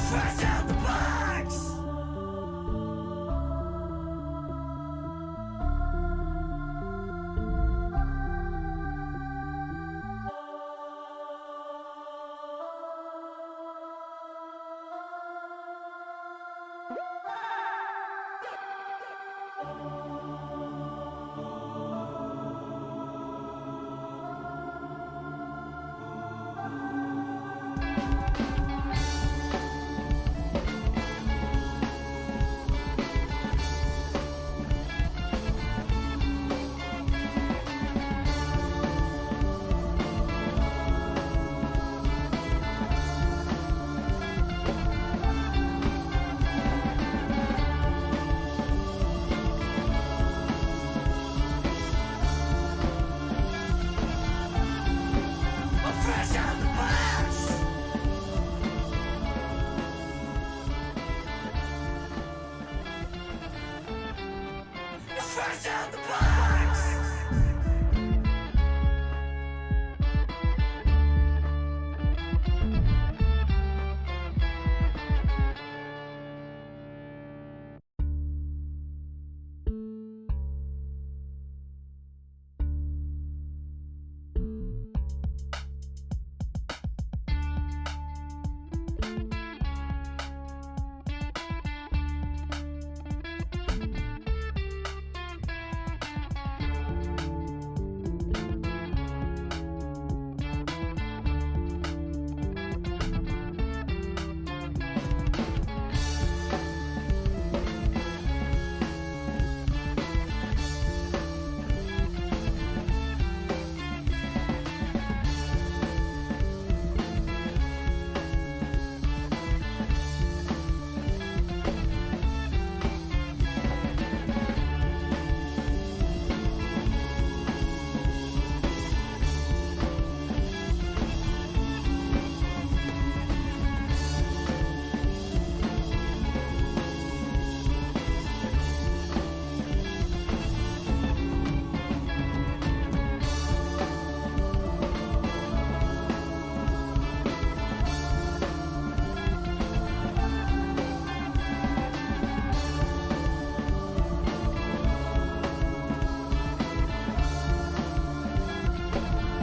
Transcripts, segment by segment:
Fresh out the box! Fresh out the box! Fresh out the box!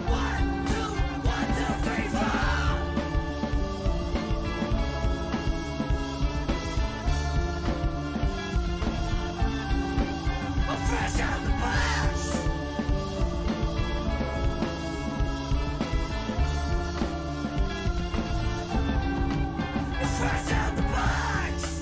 One, two, 3, 4! Fresh out the box! Fresh out the box!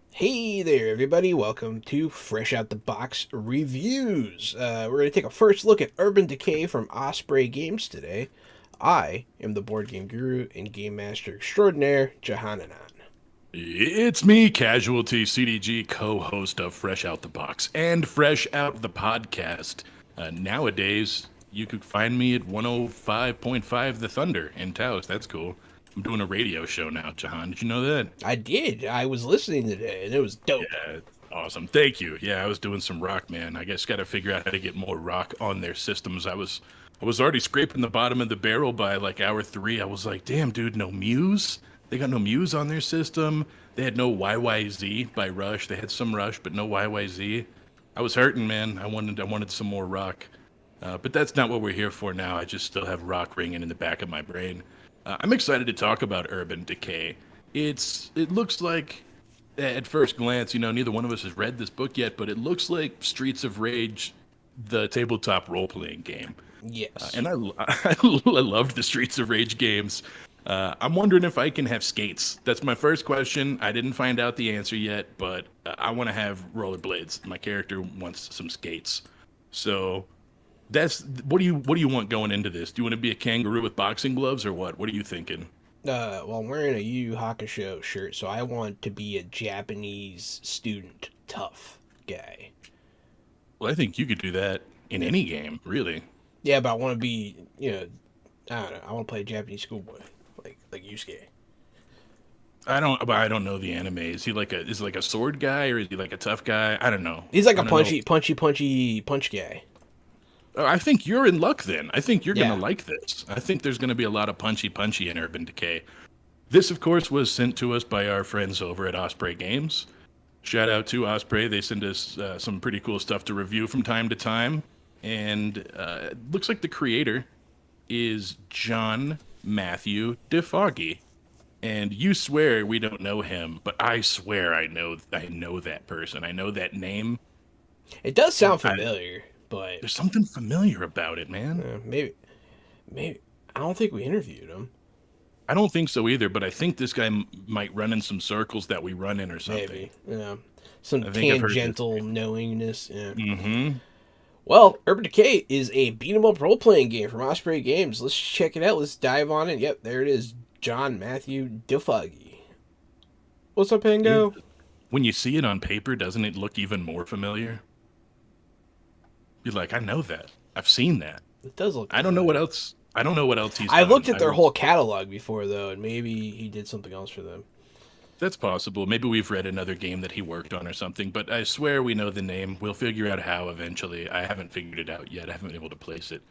Hey there, everybody. Welcome to Fresh Out the Box Reviews. We're going to take a first look at Urban Decay from Osprey Games today. I am the board game guru and game master extraordinaire, Jahananan. It's me, Casualty CDG, co-host of Fresh Out the Box and Fresh Out the Podcast. Nowadays, you could find me at 105.5 The Thunder in Taos. That's cool. I'm doing a radio show now, Jahan. Did you know that? I did. I was listening today, and it was dope. Yeah, awesome. Thank you. Yeah, I was doing some rock, man. I guess got to figure out how to get more rock on their systems. I was already scraping the bottom of the barrel by like hour 3. I was like, damn, dude, no Muse? They got no Muse on their system. They had no YYZ by Rush. They had some Rush, but no YYZ. I was hurting, man. I wanted some more rock. But that's not what we're here for now. I just still have rock ringing in the back of my brain. I'm excited to talk about Urban Decay. It looks like, at first glance, neither one of us has read this book yet, but it looks like Streets of Rage, the tabletop role-playing game. Yes. And I loved the Streets of Rage games. I'm wondering if I can have skates. That's my first question. I didn't find out the answer yet, but I want to have rollerblades. My character wants some skates. So That's what do you want going into this? Do you want to be a kangaroo with boxing gloves or what? What are you thinking? Well, I'm wearing a Yu Yu Hakusho shirt, so I want to be a Japanese student tough guy. Well, I think you could do that in any game, really. Yeah, but I want to be, I don't know. I want to play a Japanese schoolboy, like Yusuke. I don't know the anime. Is he like a sword guy or is he like a tough guy? I don't know. He's like I a don't know. punchy punch guy. I think you're in luck then. I think you're Yeah. gonna like this. I think there's gonna be a lot of punchy in Urban Decay. This, of course, was sent to us by our friends over at Osprey Games. Shout out to Osprey. They send us some pretty cool stuff to review from time to time. And it looks like the creator is John Matthew DeFoggy. And you swear we don't know him, but I swear I know that person. I know that name. It does sound I, familiar, but there's something familiar about it, man. maybe I don't think we interviewed him. I don't think so either, but I think this guy might run in some circles that we run in or something. Maybe, some I think I've heard tangential knowingness. Yeah. Mm-hmm. Well, Urban Decay is a beat 'em up role playing game from Osprey Games. Let's check it out. Let's dive on it. Yep, there it is. John Matthew DeFoggy. What's up, Pango? When you see it on paper, doesn't it look even more familiar? You're like, I know that. I've seen that. It does look. I don't know what else. I don't know what else he's I done. looked at their whole catalog before though, and maybe he did something else for them. That's possible. Maybe we've read another game that he worked on or something, but I swear we know the name. We'll figure out how eventually. I haven't figured it out yet. I haven't been able to place it.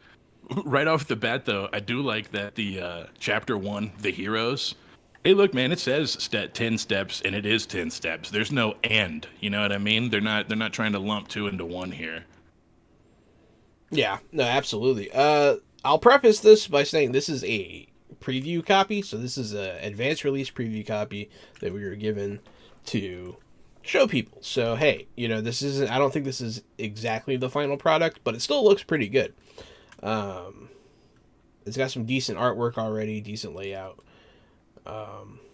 Right off the bat, though, I do like that the chapter 1, the heroes. Hey, look, man, it says 10 steps, and it is 10 steps. There's no and. You know what I mean? They're not trying to lump two into one here. Yeah, no, absolutely. I'll preface this by saying this is a preview copy, so this is an advanced release preview copy that we were given to show people. So hey, this isn't. I don't think this is exactly the final product, but it still looks pretty good. It's got some decent artwork already, decent layout.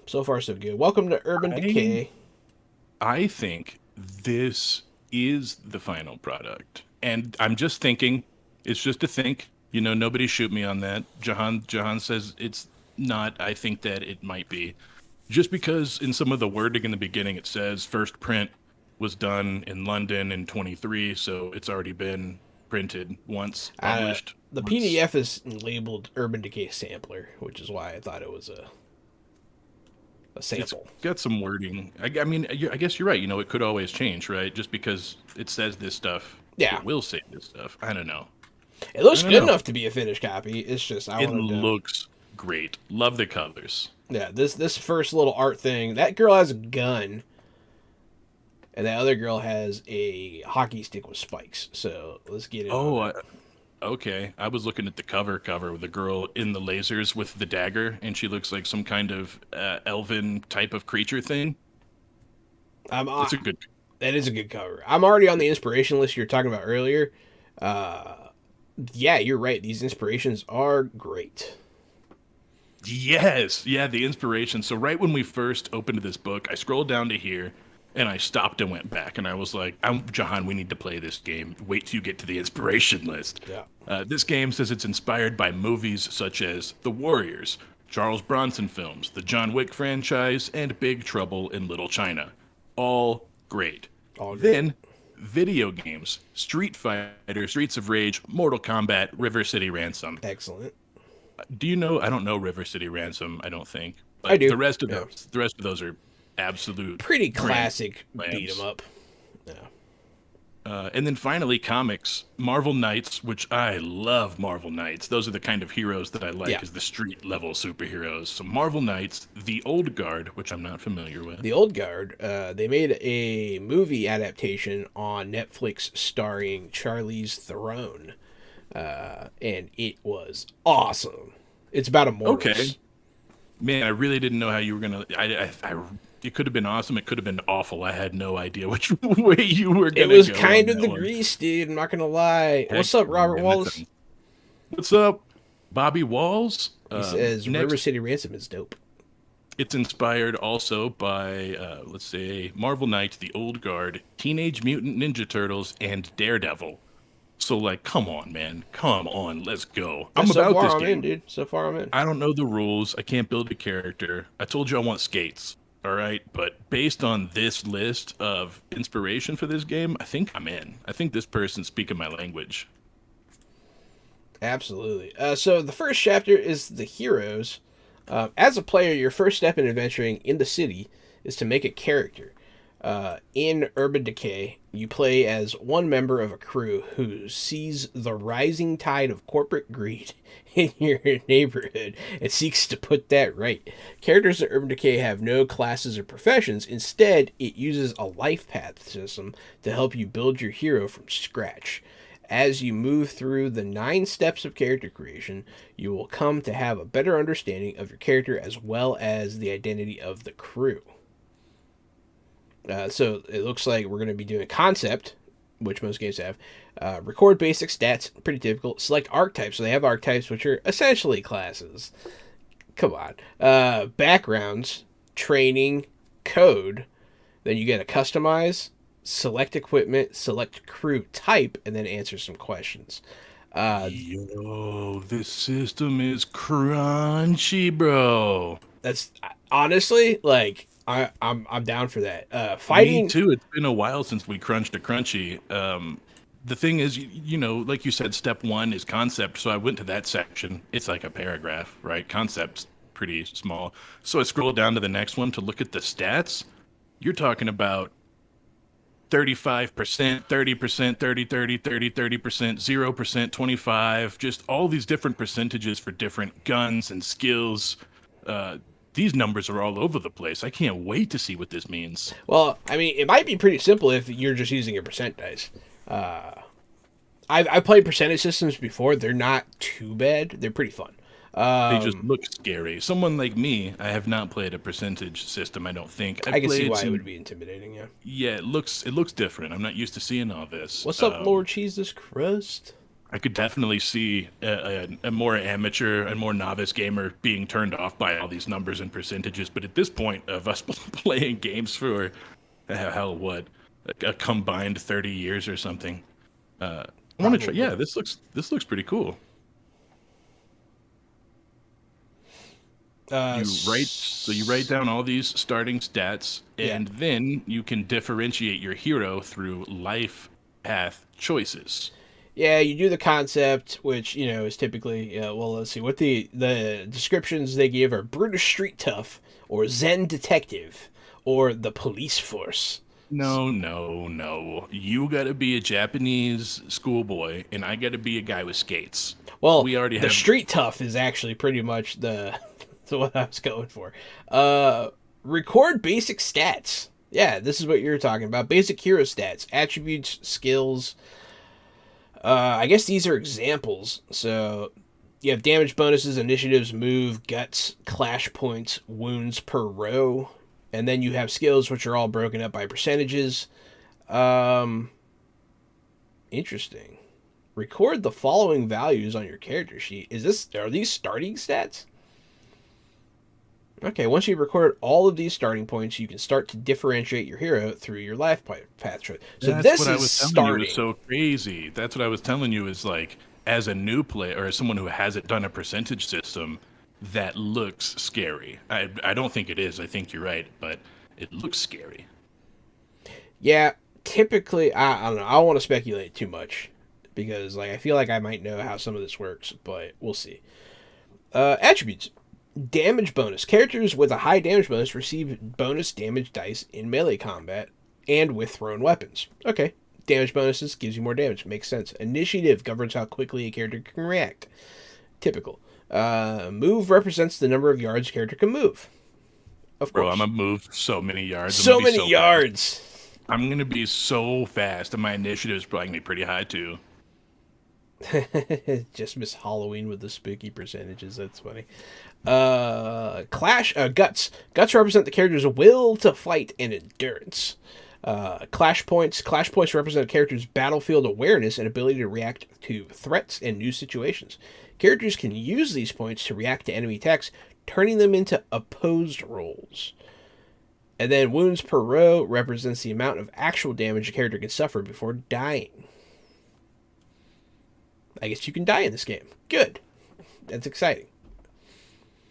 So far so good. Welcome to Urban Decay. I think this is the final product. And I'm just thinking, it's just a think. Nobody shoot me on that. Jahan says it's not. I think that it might be. Just because in some of the wording in the beginning it says first print was done in London in 23, so it's already been printed once, published. The once. PDF is labeled Urban Decay Sampler, which is why I thought it was a sample. It's got some wording. I mean, I guess you're right. It could always change, right? Just because it says this stuff, Yeah. it will say this stuff. I don't know. It looks I don't good know. enough to be a finished copy. It's just It looks great. Love the colors. Yeah, this first little art thing. That girl has a gun, and that other girl has a hockey stick with spikes. So let's get it. Oh, okay. I was looking at the cover with the girl in the lasers with the dagger, and she looks like some kind of elven type of creature thing. It's a good. That is a good cover. I'm already on the inspiration list you were talking about earlier. Yeah, you're right. These inspirations are great. Yes, yeah, the inspiration. So right when we first opened this book, I scrolled down to here, and I stopped and went back, and I was like, Jahan, we need to play this game. Wait till you get to the inspiration list. Yeah. This game says it's inspired by movies such as The Warriors, Charles Bronson films, the John Wick franchise, and Big Trouble in Little China. All great. All great. Then, video games, Street Fighter, Streets of Rage, Mortal Kombat, River City Ransom. Excellent. Do you know? I don't know River City Ransom. I don't think. But I do. The rest of those are absolute Pretty grand classic slams. beat 'em up. Yeah. And then finally, comics, Marvel Knights, which I love. Marvel Knights. Those are the kind of heroes that I like, Yeah. as the street level superheroes. So Marvel Knights, The Old Guard, which I'm not familiar with. The Old Guard, they made a movie adaptation on Netflix starring Charlize Theron, and it was awesome. It's about immortals. Okay. Man, I really didn't know how you were gonna. It could have been awesome. It could have been awful. I had no idea which way you were It gonna was go kind on of that the one. grease, dude. I'm not gonna lie. Heck, What's up, Robert man, Wallace? What's up, Bobby Walls? He says next- River City Ransom is dope. It's inspired also by, let's say, Marvel Knights, The Old Guard, Teenage Mutant Ninja Turtles, and Daredevil. So like, come on, man, come on, let's go. Yeah, I'm so about far this I'm in, game. dude. So far I'm in. I don't know the rules. I can't build a character. I told you I want skates. All right, but based on this list of inspiration for this game, I think I'm in. I think this person's speaking my language. Absolutely. So the first chapter is the heroes. As a player, your first step in adventuring in the city is to make a character. In Urban Decay, you play as one member of a crew who sees the rising tide of corporate greed in your neighborhood and seeks to put that right. Characters in Urban Decay have no classes or professions. Instead, it uses a life path system to help you build your hero from scratch. As you move through the 9 steps of character creation, you will come to have a better understanding of your character as well as the identity of the crew. So it looks like we're going to be doing concept, which most games have. Record basic stats, pretty typical. Select archetypes, so they have archetypes, which are essentially classes. Come on. Backgrounds, training, code. Then you get to customize, select equipment, select crew type, and then answer some questions. Yo, this system is crunchy, bro. That's honestly like I'm down for that. Me Fighting. too. It's been a while since we crunched a crunchy. The thing is, like you said, step one is concept. So I went to that section. It's like a paragraph, right? Concept's pretty small. So I scrolled down to the next one to look at the stats. You're talking about 35%, 30%, 30%, 0%, 25, just all these different percentages for different guns and skills. These numbers are all over the place. I can't wait to see what this means. Well, I mean, it might be pretty simple if you're just using a percent dice. I've played percentage systems before. They're not too bad. They're pretty fun. They just look scary. Someone like me, I have not played a percentage system, I don't think. I can see played why it would be intimidating. Yeah. Yeah, it looks different. I'm not used to seeing all this. What's up, Lord Jesus Crust? I could definitely see a more amateur and more novice gamer being turned off by all these numbers and percentages. But at this point of us playing games for hell, what, a combined 30 years or something, I want to try. Yeah, this looks pretty cool. You write down all these starting stats, and then you can differentiate your hero through life path choices. Yeah, you do the concept, which is typically well. Let's see what the descriptions they give are: British street tough, or Zen detective, or the police force. No, no, no. You got to be a Japanese schoolboy, and I got to be a guy with skates. Well, we already the have street tough is actually pretty much the what I was going for. Record basic stats. Yeah, this is what you're talking about. Basic hero stats, attributes, skills. I guess these are examples. So you have damage bonuses, initiatives, move, guts, clash points, wounds per row. And then you have skills, which are all broken up by percentages. Interesting. Record the following values on your character sheet. Are these starting stats? Okay, once you've recorded all of these starting points, you can start to differentiate your hero through your life path choice. So That's this what I is was telling starting. you is so crazy. That's what I was telling you is like, as a new player or as someone who hasn't done a percentage system, that looks scary. I don't think it is. I think you're right, but it looks scary. Yeah, typically, I don't know. I don't want to speculate too much because I feel like I might know how some of this works, but we'll see. Attributes. Damage bonus. Characters with a high damage bonus receive bonus damage dice in melee combat and with thrown weapons. Okay. Damage bonuses gives you more damage. Makes sense. Initiative governs how quickly a character can react. Typical. Move represents the number of yards a character can move. Of course. Bro, I'm going to move so many yards. So many yards. Fast. I'm going to be so fast, and my initiative is probably going to be pretty high, too. Just miss Halloween with the spooky percentages. That's funny. Guts. Guts represent the character's will to fight and endurance. Clash points. Clash points represent a character's battlefield awareness and ability to react to threats and new situations. Characters can use these points to react to enemy attacks, turning them into opposed rolls. And then wounds per row represents the amount of actual damage a character can suffer before dying. I guess you can die in this game. Good. That's exciting.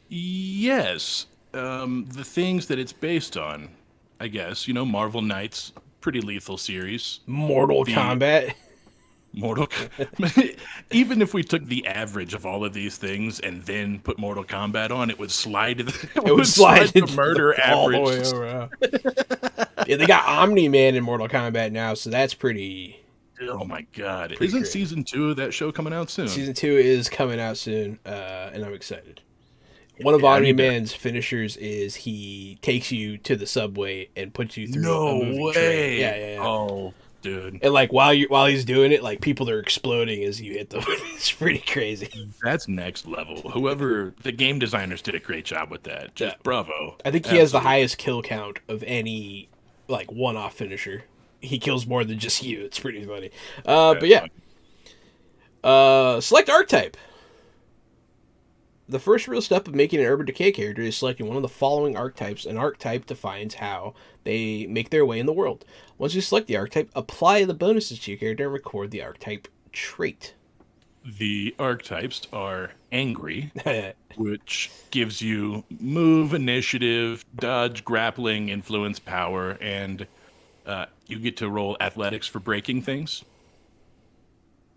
Yes. The things that it's based on, I guess, Marvel Knights, pretty lethal series. Mortal The Kombat. Mortal Even if we took the average of all of these things and then put Mortal Kombat on, it would slide It would slide the murder all the average. way around. Yeah, they got Omni-Man in Mortal Kombat now, so that's pretty... Oh my god. Pretty Isn't crazy. season 2 of that show coming out soon? Season 2 is coming out soon, and I'm excited. One of Yeah, I need to- Omni-Man's finishers is he takes you to the subway and puts you through No a moving way. train. Yeah. Oh, dude. And like while he's doing it, like people are exploding as you hit them. It's pretty crazy. That's next level. Whoever the game designers did a great job with that. Just Yeah. bravo. I think he has the Absolutely. highest kill count of any like one-off finisher. He kills more than just you. It's pretty funny. But yeah. Select archetype. The first real step of making an Urban Decay character is selecting one of the following archetypes. An archetype defines how they make their way in the world. Once you select the archetype, apply the bonuses to your character and record the archetype trait. The archetypes are angry, which gives you move, initiative, dodge, grappling, influence, power, and you get to roll athletics for breaking things.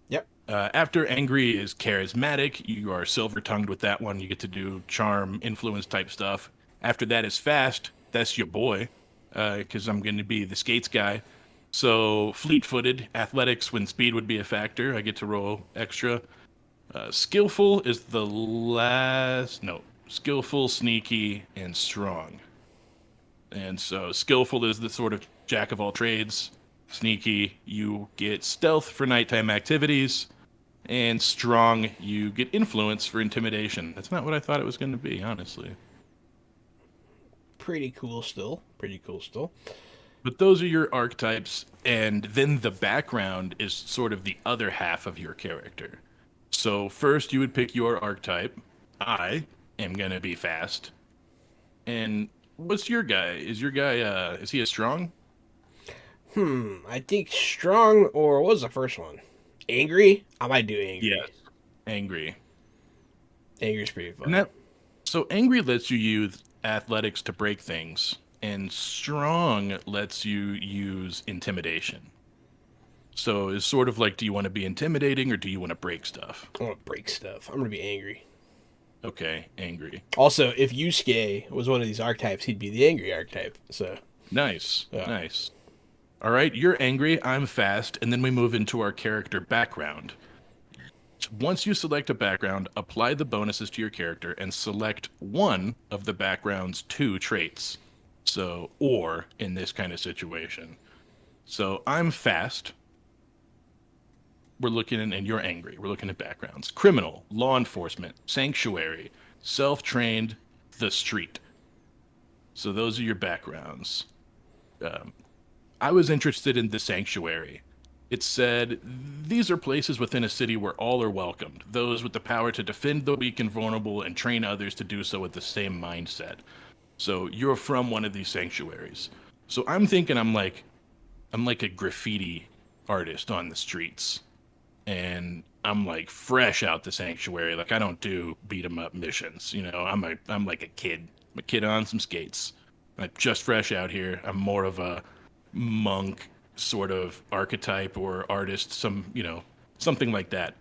Yep. After angry is charismatic. You are silver-tongued with that one. You get to do charm, influence type stuff. After that is fast. That's your boy, because I'm going to be the skates guy. So fleet-footed, athletics when speed would be a factor. I get to roll extra. Skillful is the last. No, skillful, sneaky, and strong. And so skillful is the sort of jack of all trades. Sneaky, you get stealth for nighttime activities. And strong, you get influence for intimidation. That's not what I thought it was going to be, honestly. Pretty cool still. But those are your archetypes, and then the background is sort of the other half of your character. So first you would pick your archetype. I am going to be fast. And what's your guy? Is is he a strong? I think strong, or what was the first one? Angry? I might do angry. Yes. Angry. Angry's pretty fun. So angry lets you use athletics to break things, and strong lets you use intimidation. So it's sort of like, do you want to be intimidating or do you want to break stuff? I want to break stuff. I'm going to be angry. Okay, angry. Also, if Yusuke was one of these archetypes, he'd be the angry archetype. So Nice, Yeah. nice. All right, you're angry, I'm fast, and then we move into our character background. Once you select a background, apply the bonuses to your character and select one of the background's 2 traits. So, or in this kind of situation. So, I'm fast. We're looking at, and you're angry. We're looking at backgrounds. Criminal, law enforcement, sanctuary, self-trained, the street. So those are your backgrounds. I was interested in the sanctuary. It said, these are places within a city where all are welcomed. Those with the power to defend the weak and vulnerable and train others to do so with the same mindset. So you're from one of these sanctuaries. So I'm thinking I'm like a graffiti artist on the streets. And I'm like fresh out the sanctuary. Like I don't do beat 'em up missions. I'm like a kid. I'm a kid on some skates. I'm just fresh out here. I'm more of a monk sort of archetype or artist, something like that.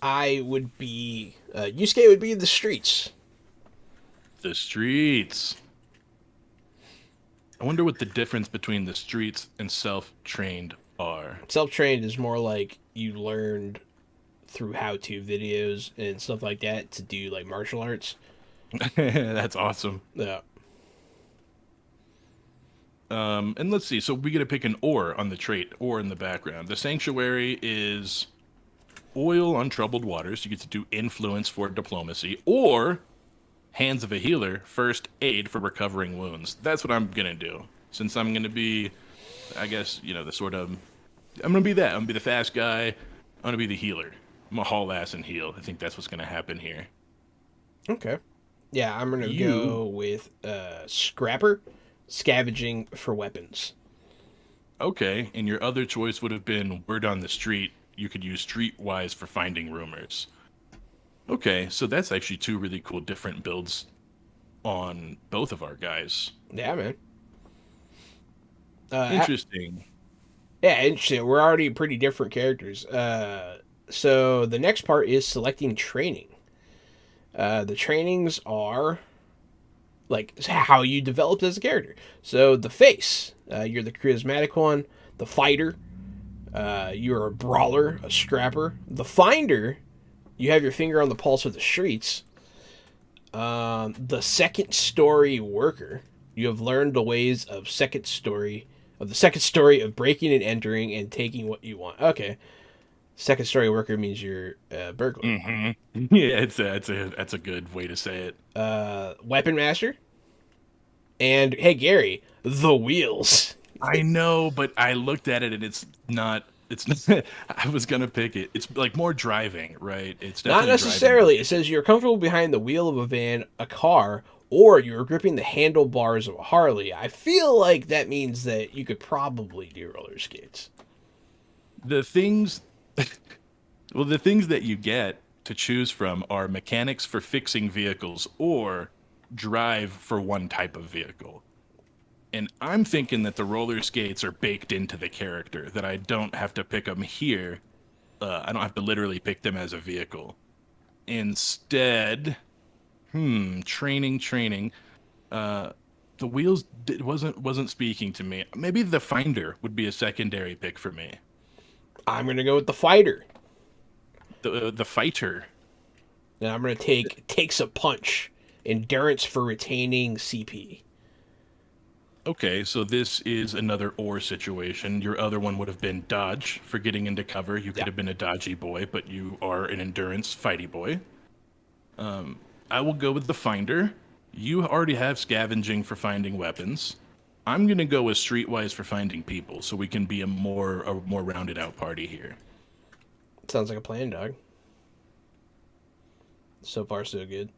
I would be Yusuke would be in the streets. The streets. I wonder what the difference between the streets and self-trained are. Self-trained is more like you learned through how-to videos and stuff like that to do like martial arts. That's awesome. Yeah. And let's see. So we get to pick an or on the trait or in the background. The sanctuary is oil on troubled waters. You get to do influence for diplomacy, or hands of a healer, first aid for recovering wounds. That's what I'm gonna do. Since I'm gonna be, I guess, the sort of, I'm gonna be that. I'm gonna be the fast guy. I'm gonna be the healer. I'm gonna haul ass and heal. I think that's what's gonna happen here. Okay. Yeah, I'm gonna go with scrapper, scavenging for weapons. Okay, and your other choice would have been word on the street, you could use Streetwise for finding rumors. Okay, so that's actually two really cool different builds on both of our guys. Yeah, man. Interesting. Yeah, interesting. We're already pretty different characters. So the next part is selecting training. The trainings are like how you developed as a character. So the face, you're the charismatic one. The fighter, you're a brawler, a scrapper. The finder, you have your finger on the pulse of the streets. The second story worker, you have learned the ways of the second story of breaking and entering and taking what you want. Okay. Second story worker means you're a burglar. Mm-hmm. Yeah, that's a good way to say it. Weapon master. And hey, Gary, the wheels. I know, but I looked at it and it's not. It's not, I was gonna pick it. It's like more driving, right? It's Not definitely necessarily. driving. It says you're comfortable behind the wheel of a van, a car, or you're gripping the handlebars of a Harley. I feel like that means that you could probably do roller skates. The things, well, the things that you get to choose from are mechanics for fixing vehicles or drive for one type of vehicle. And I'm thinking that the roller skates are baked into the character, that I don't have to pick them here. I don't have to literally pick them as a vehicle. Instead, training. The wheels wasn't speaking to me. Maybe the finder would be a secondary pick for me. I'm gonna go with the fighter. The fighter. And I'm gonna take takes a punch. Endurance for retaining CP. Okay, so this is another or situation. Your other one would have been dodge for getting into cover. You could have been a dodgy boy, but you are an endurance fighty boy. I will go with the finder. You already have scavenging for finding weapons. I'm gonna go with streetwise for finding people, so we can be a more rounded out party here. Sounds like a plan, dog. So far, so good.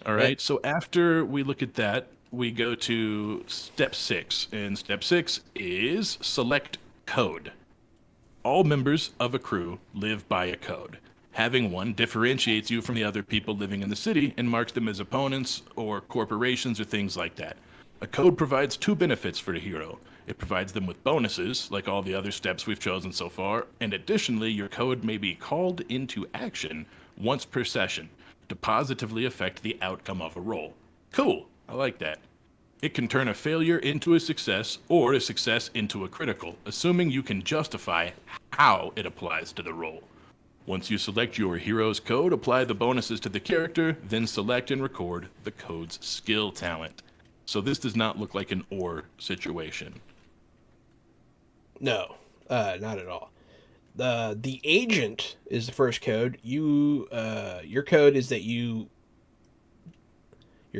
All right. So after we look at that, we go to step 6, and step 6 is select code. All members of a crew live by a code. Having one differentiates you from the other people living in the city and marks them as opponents or corporations or things like that. A code provides 2 benefits for the hero. It provides them with bonuses, like all the other steps we've chosen so far, and additionally, your code may be called into action once per session to positively affect the outcome of a roll. Cool, I like that. It can turn a failure into a success or a success into a critical, assuming you can justify how it applies to the roll. Once you select your hero's code, apply the bonuses to the character, then select and record the code's skill talent. So this does not look like an or situation. No, not at all. The agent is the first code. Your code is that your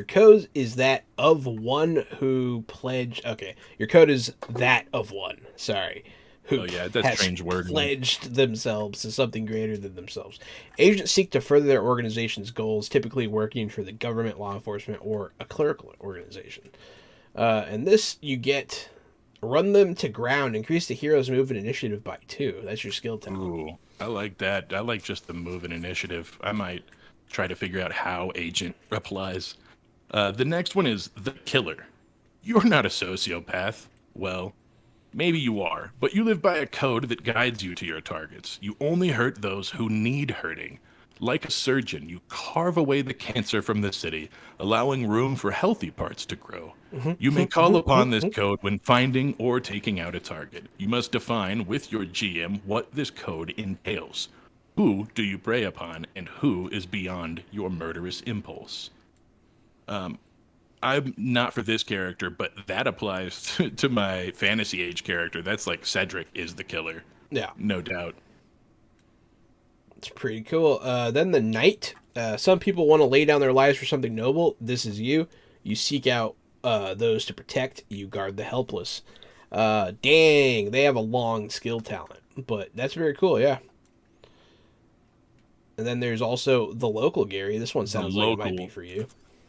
code is that of one who pledged. Okay, your code is that of one. Sorry, who Oh yeah, that's has strange wording. pledged themselves to something greater than themselves. Agents seek to further their organization's goals, typically working for the government, law enforcement, or a clerical organization. And this you get. Run them to ground. Increase the hero's movement initiative by 2. That's your skill talent. Ooh, I like that. I like just the move and initiative. I might try to figure out how agent applies. The next one is the killer. You're not a sociopath. Well, maybe you are, but you live by a code that guides you to your targets. You only hurt those who need hurting. Like a surgeon, you carve away the cancer from the city, allowing room for healthy parts to grow. You may call upon this code when finding or taking out a target. You must define with your GM what this code entails. Who do you prey upon, and who is beyond your murderous impulse? I'm not for this character, but that applies to my fantasy age character. That's like Cedric is the killer. Yeah. No doubt. It's pretty cool. Then the knight. Some people want to lay down their lives for something noble. This is you. You seek out those to protect. You guard the helpless. Dang, they have a long skill talent, but that's very cool. Yeah. And then there's also the local Gary. This one sounds like it might be for you.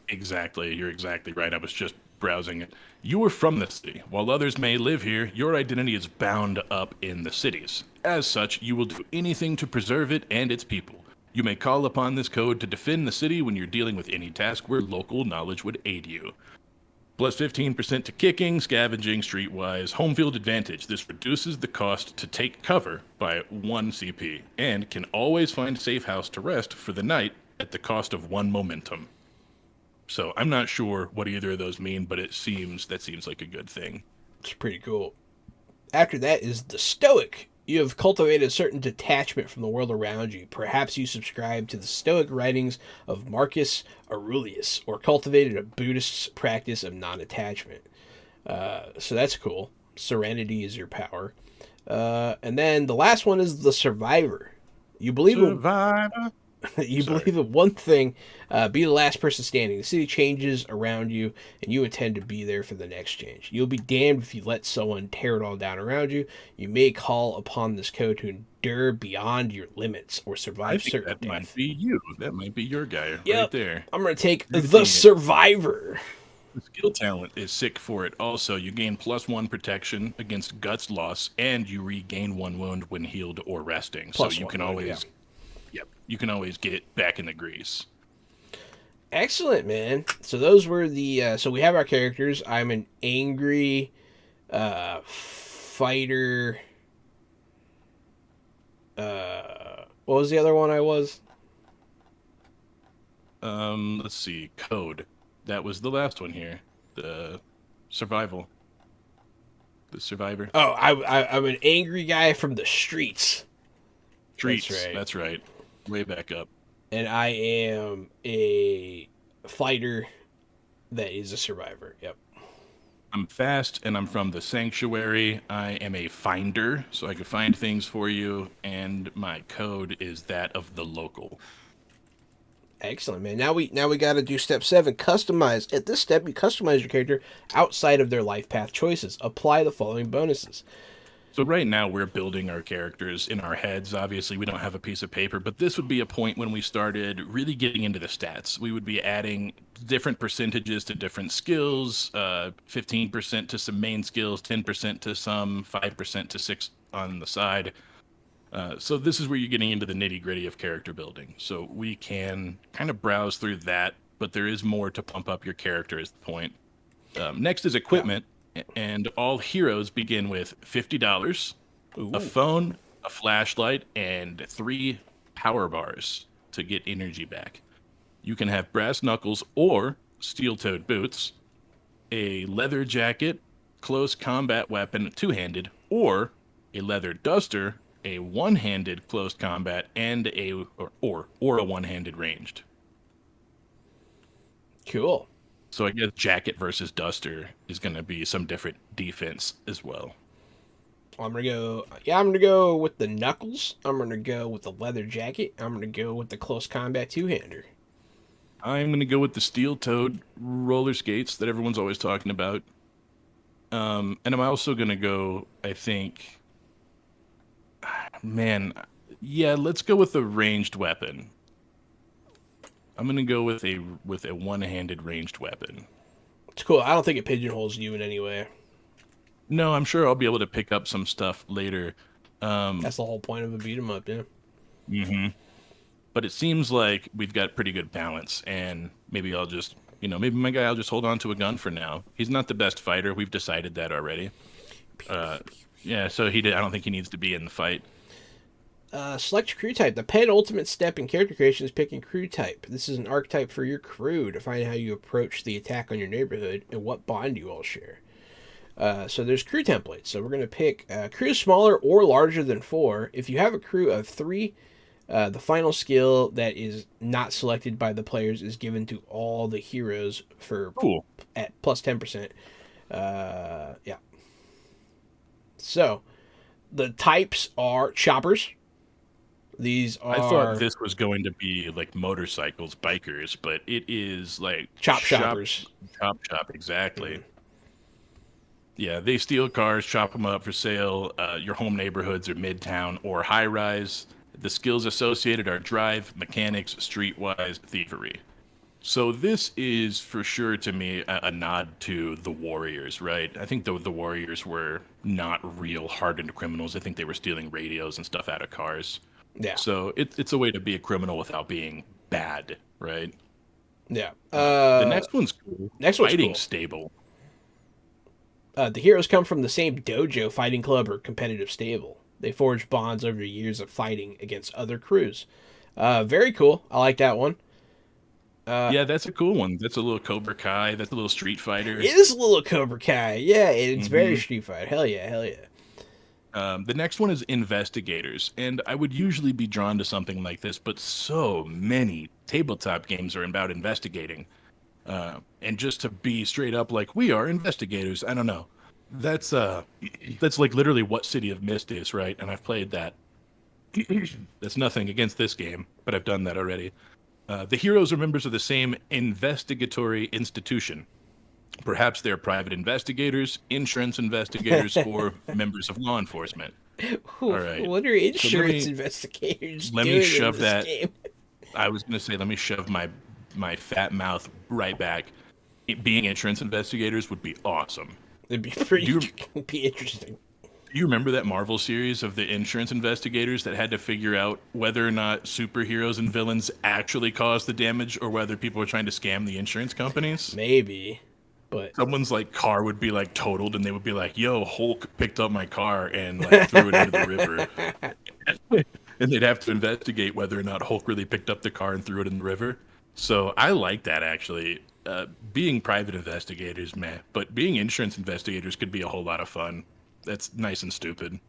Exactly. You're exactly right. I was just browsing it. You are from the city. While others may live here, your identity is bound up in the cities. As such, you will do anything to preserve it and its people. You may call upon this code to defend the city when you're dealing with any task where local knowledge would aid you. Plus 15% to kicking, scavenging, streetwise, home field advantage. This reduces the cost to take cover by 1 CP, and can always find a safe house to rest for the night at the cost of 1 momentum. So I'm not sure what either of those mean, but that seems like a good thing. It's pretty cool. After that is the Stoic. You have cultivated a certain detachment from the world around you. Perhaps you subscribe to the Stoic writings of Marcus Aurelius, or cultivated a Buddhist practice of non-attachment. So that's cool. Serenity is your power. And then the last one is the Survivor. You believe Survivor. believe in one thing, be the last person standing. The city changes around you, and you intend to be there for the next change. You'll be damned if you let someone tear it all down around you. You may call upon this code to endure beyond your limits or survive certain that death. might be you. That might be your guy Yep. right there. I'm going to take the Survivor. The skill talent is sick for it. Also, you gain +1 protection against guts loss, and you regain 1 wound when healed or resting. Plus so you one can wound, always... yeah. Yep, you can always get back in the grease. Excellent, man. So those were the... so we have our characters. I'm an angry fighter... what was the other one I was? Let's see. Code. That was the last one here. The survival. The survivor. Oh, I'm an angry guy from the streets. Streets. That's right. That's right. Way back up. And I am a fighter that is a survivor. Yep. I'm fast, and I'm from the sanctuary. I am a finder, so I can find things for you, and my code is that of the local. Excellent, man. Now we got to do step 7. Customize. At this step, you customize your character outside of their life path choices. Apply the following bonuses. So right now we're building our characters in our heads. Obviously, we don't have a piece of paper, but this would be a point when we started really getting into the stats. We would be adding different percentages to different skills, 15% to some main skills, 10% to some, 5% to 6 on the side. So this is where you're getting into the nitty-gritty of character building. So we can kind of browse through that, but there is more to pump up your character is the point. Next is equipment. And all heroes begin with $50, a phone, a flashlight, and 3 power bars to get energy back. You can have brass knuckles or steel-toed boots, a leather jacket, close combat weapon, 2-handed, or a leather duster, a 1-handed close combat, and a one-handed ranged. Cool. So I guess jacket versus duster is going to be some different defense as well. I'm gonna go with the knuckles. I'm gonna go with the leather jacket. I'm gonna go with the close combat 2-hander. I'm going to go with the steel-toed roller skates that everyone's always talking about. And I'm also going to go, I think... Man, yeah, let's go with a ranged weapon. I'm going to go with a one-handed ranged weapon. It's cool. I don't think it pigeonholes you in any way. No, I'm sure I'll be able to pick up some stuff later. That's the whole point of a beat 'em up, yeah. Mm-hmm. But it seems like we've got pretty good balance, and maybe I'll just, maybe my guy will just hold on to a gun for now. He's not the best fighter. We've decided that already. Yeah, so I don't think he needs to be in the fight. Select your crew type. The penultimate step in character creation is picking crew type. This is an archetype for your crew to find how you approach the attack on your neighborhood and what bond you all share. So there's crew templates. So we're going to pick crew smaller or larger than 4. If you have a crew of 3, the final skill that is not selected by the players is given to all the heroes for at plus 10%. Yeah. So the types are choppers. These are... I thought this was going to be like motorcycles, bikers, but it is like... Choppers. Chop, exactly. Mm. Yeah, they steal cars, chop them up for sale. Your home neighborhoods are midtown or high-rise. The skills associated are drive, mechanics, streetwise, thievery. So this is for sure to me a nod to the Warriors, right? I think the Warriors were not real hardened criminals. I think they were stealing radios and stuff out of cars. Yeah, So it's a way to be a criminal without being bad, right? yeah. The next one's cool. Next one's Fighting cool. stable. The heroes come from the same dojo, fighting club, or competitive stable. They forge bonds over years of fighting against other crews. Very cool. I like that one. Yeah, that's a cool one. That's a little Cobra Kai. That's a little Street Fighter. It is a little Cobra Kai. Yeah, it's very hmm Street Fighter. Hell yeah, hell yeah. The next one is investigators, and I would usually be drawn to something like this, but so many tabletop games are about investigating. And just to be straight up like we are investigators, I don't know. That's that's like literally what City of Mist is, right? And I've played that. That's nothing against this game, but I've done that already. The heroes are members of the same investigatory institution. Perhaps they're private investigators, insurance investigators, or members of law enforcement. All right. What are So insurance investigators let me doing shove in this that. game? I was gonna say, let me shove my fat mouth right back. Being insurance investigators would be awesome. It'd be pretty Do be interesting. Do you remember that Marvel series of the insurance investigators that had to figure out whether or not superheroes and villains actually caused the damage or whether people were trying to scam the insurance companies? Maybe, but Someone's like car would be like totaled and they would be like, "Yo, Hulk picked up my car and like threw it into the river." And they'd have to investigate whether or not Hulk really picked up the car and threw it in the river. So I like that actually. Being private investigators, man, but being insurance investigators could be a whole lot of fun. That's nice and stupid.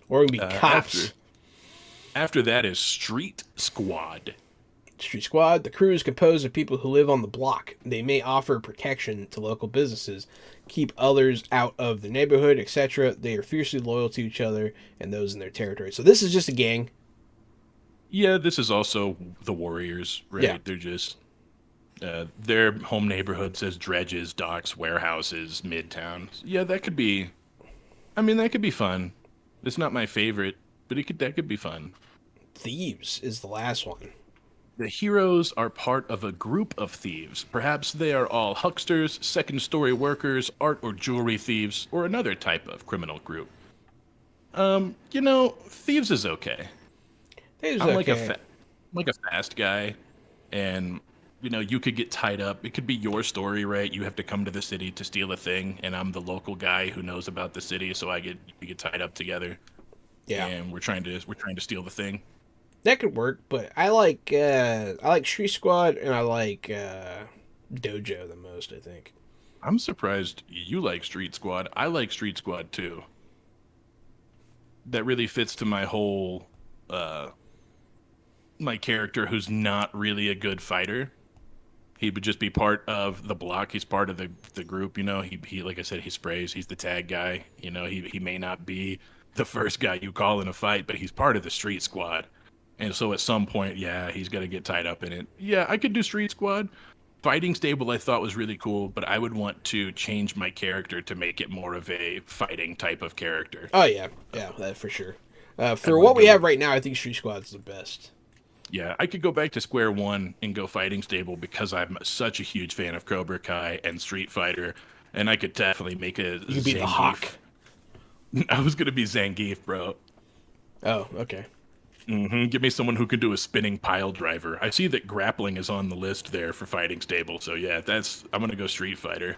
or we can be cops. After that is Street Squad. Street Squad. The crew is composed of people who live on the block. They may offer protection to local businesses, keep others out of the neighborhood, etc. They are fiercely loyal to each other and those in their territory. So this is just a gang. Yeah, this is also the Warriors, right? Yeah. They're just their home neighborhood says dredges, docks, warehouses, midtown. Yeah, that could be. I mean, that could be fun. It's not my favorite, but that could be fun. Thieves is the last one. The heroes are part of a group of thieves. Perhaps they are all hucksters, second-story workers, art or jewelry thieves, or another type of criminal group. Thieves is okay. Thieves I'm okay. like a fast guy, and you could get tied up. It could be your story, right? You have to come to the city to steal a thing, and I'm the local guy who knows about the city, so we get tied up together, Yeah, and we're trying to steal the thing. that could work. But I like Street Squad and I like Dojo the most. I think. I'm surprised you like Street Squad. I like Street Squad too. That really fits to my whole my character who's not really a good fighter. He would just be part of the block. He's part of the group, He like I said, he sprays. He's the tag guy. He may not be the first guy you call in a fight, but he's part of the Street Squad. And so at some point, yeah, he's got to get tied up in it. Yeah, I could do Street Squad. Fighting Stable I thought was really cool, but I would want to change my character to make it more of a fighting type of character. Oh yeah, that for sure. For would what we go- have right now, I think Street Squad's the best. Yeah, I could go back to square one and go Fighting Stable because I'm such a huge fan of Cobra Kai and Street Fighter, and I could definitely make a You could be the Hawk. I was gonna be Zangief, bro. Oh, okay. Give me someone who can do a spinning pile driver. I see that grappling is on the list there for Fighting Stable, so yeah, I'm gonna go Street Fighter.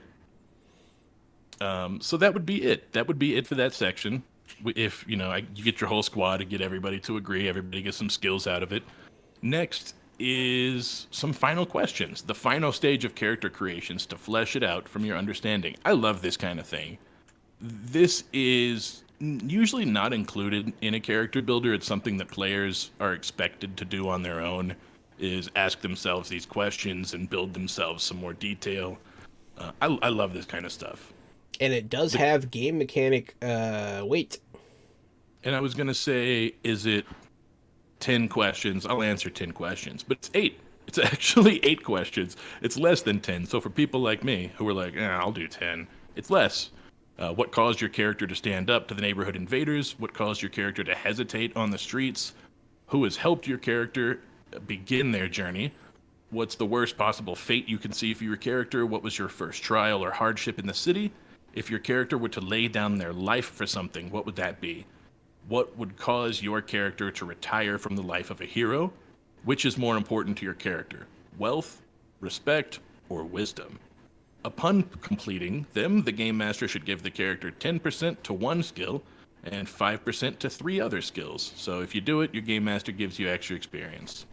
So that would be it. That would be it for that section. If you get your whole squad and get everybody to agree, everybody gets some skills out of it. Next is some final questions, the final stage of character creations to flesh it out from your understanding. I love this kind of thing. This is usually not included in a character builder. It's something that players are expected to do on their own, is ask themselves these questions and build themselves some more detail. I love this kind of stuff. And it does have game mechanic weight. And I was going to say, is it 10 questions? I'll answer 10 questions, but it's 8. It's actually 8 questions. It's less than 10. So for people like me who are like, I'll do 10, it's less. What caused your character to stand up to the neighborhood invaders? What caused your character to hesitate on the streets? Who has helped your character begin their journey? What's the worst possible fate you can see for your character? What was your first trial or hardship in the city? If your character were to lay down their life for something, what would that be? What would cause your character to retire from the life of a hero? Which is more important to your character? Wealth, respect, or wisdom? Upon completing them, the game master should give the character 10% to one skill and 5% to three other skills. So if you do it, your game master gives you extra experience.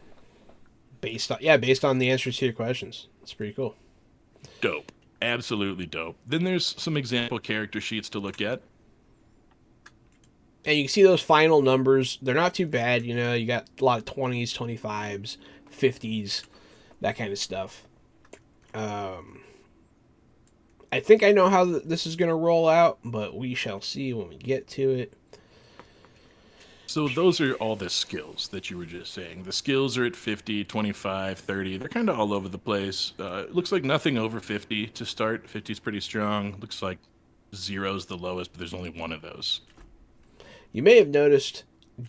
Based on the answers to your questions. It's pretty cool. Dope. Absolutely dope. Then there's some example character sheets to look at. And you can see those final numbers. They're not too bad. You got a lot of 20s, 25s, 50s, that kind of stuff. I think I know how this is going to roll out, but we shall see when we get to it. So those are all the skills that you were just saying. The skills are at 50, 25, 30. They're kind of all over the place. It looks like nothing over 50 to start. 50 is pretty strong. Looks like 0's the lowest, but there's only one of those. You may have noticed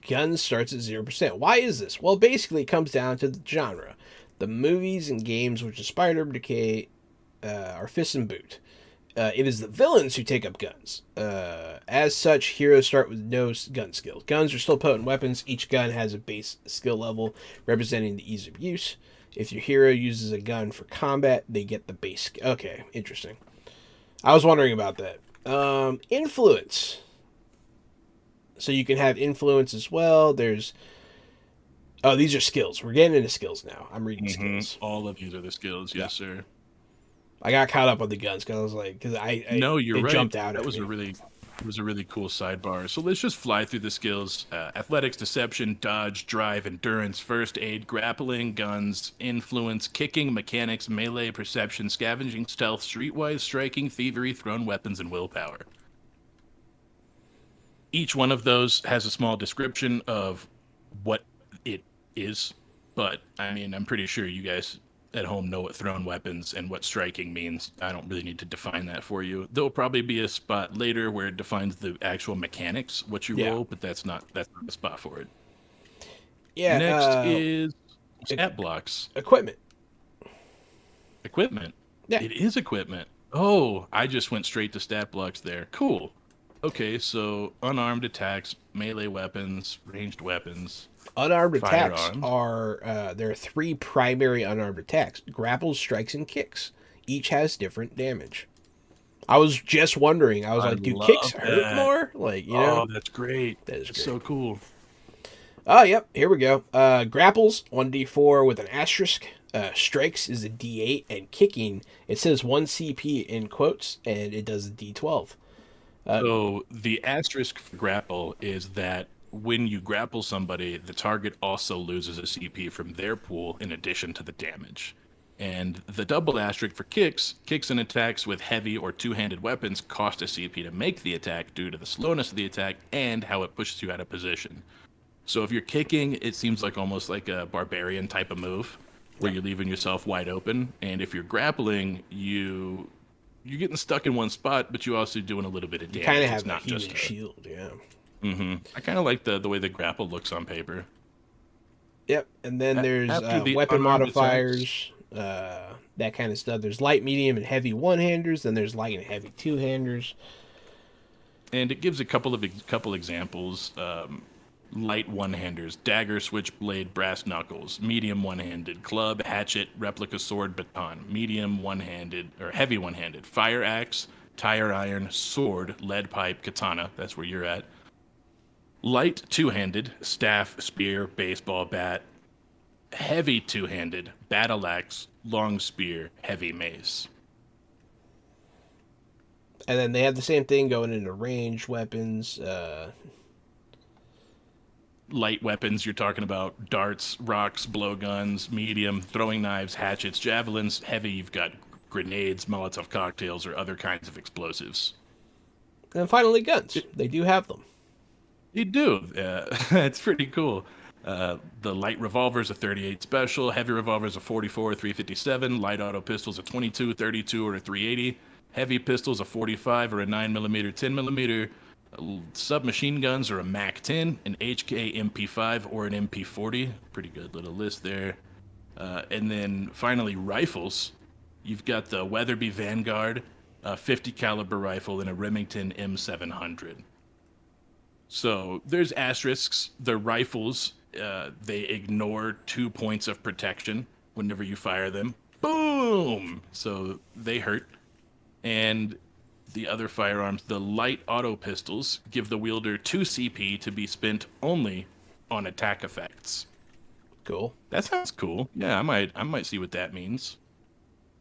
guns starts at 0%. Why is this? Well, basically it comes down to the genre. The movies and games which inspired Urban Decay are Fist and Boot. It is the villains who take up guns. As such, heroes start with no gun skills. Guns are still potent weapons. Each gun has a base skill level representing the ease of use. If your hero uses a gun for combat, they get the base. Okay, interesting. I was wondering about that. Influence. So you can have influence as well. These are skills. We're getting into skills now. I'm reading skills. All of these are the skills. Yes, sir. I got caught up on the guns because I was like, No, you're right. Jumped out. That was a really cool sidebar. So let's just fly through the skills: athletics, deception, dodge, drive, endurance, first aid, grappling, guns, influence, kicking, mechanics, melee, perception, scavenging, stealth, streetwise, striking, thievery, thrown weapons, and willpower. Each one of those has a small description of what it is, but I mean, I'm pretty sure you guys at home know what thrown weapons and what striking means. I don't really need to define that for you. There'll probably be a spot later where it defines the actual mechanics, what you roll, but that's not the spot for it. Yeah. Next is stat blocks. Equipment. Yeah. It is equipment. Oh, I just went straight to stat blocks there. Cool. Okay, so unarmed attacks, melee weapons, ranged weapons. Unarmed attacks firearms. there are three primary unarmed attacks: grapples, strikes, and kicks. Each has different damage. I was just wondering. I was like, do kicks hurt more? Oh, that's great. That is great. so cool. Oh, yep. Here we go. Grapples 1d4 with an asterisk. Strikes is a d8, and kicking, it says 1 CP in quotes, and it does a d12. So the asterisk for grapple is that when you grapple somebody, the target also loses a CP from their pool in addition to the damage. And the double asterisk for kicks and attacks with heavy or two-handed weapons cost a CP to make the attack due to the slowness of the attack and how it pushes you out of position. So if you're kicking, it seems like almost like a barbarian type of move where you're leaving yourself wide open. And if you're grappling, you're getting stuck in one spot, but you also doing a little bit of damage. You kind of have it's not human just shield, yeah. Mm-hmm. I kind of like the way the grapple looks on paper. Yep, and then there's the weapon unarmed modifiers, that kind of stuff. There's light, medium, and heavy one-handers. Then there's light and heavy two-handers. And it gives a couple examples. Light one-handers: dagger, switchblade, brass knuckles. Medium one-handed: club, hatchet, replica sword, baton. Medium one-handed or heavy one-handed: fire axe, tire iron, sword, lead pipe, katana. That's where you're at. Light two-handed: staff, spear, baseball bat. Heavy two-handed: battle axe, long spear, heavy mace. And then they have the same thing going into ranged weapons. Light weapons, you're talking about darts, rocks, blowguns. Medium, throwing knives, hatchets, javelins. Heavy, you've got grenades, Molotov cocktails, or other kinds of explosives. And finally, guns. They do have them. You do. It's pretty cool. The light revolver is a 38 special. Heavy revolver is a 44, 357. Light auto pistol is a 22, 32, or a 380. Heavy pistol is a 45 or a 9mm, 10mm. Submachine guns are a MAC-10, an HK MP5, or an MP40. Pretty good little list there. And then finally, rifles. You've got the Weatherby Vanguard, a 50 caliber rifle, and a Remington M700. So there's asterisks. The rifles, they ignore 2 points of protection whenever you fire them. Boom! So they hurt. And the other firearms, the light auto pistols, give the wielder 2 CP to be spent only on attack effects. Cool. That sounds cool. Yeah, I might see what that means.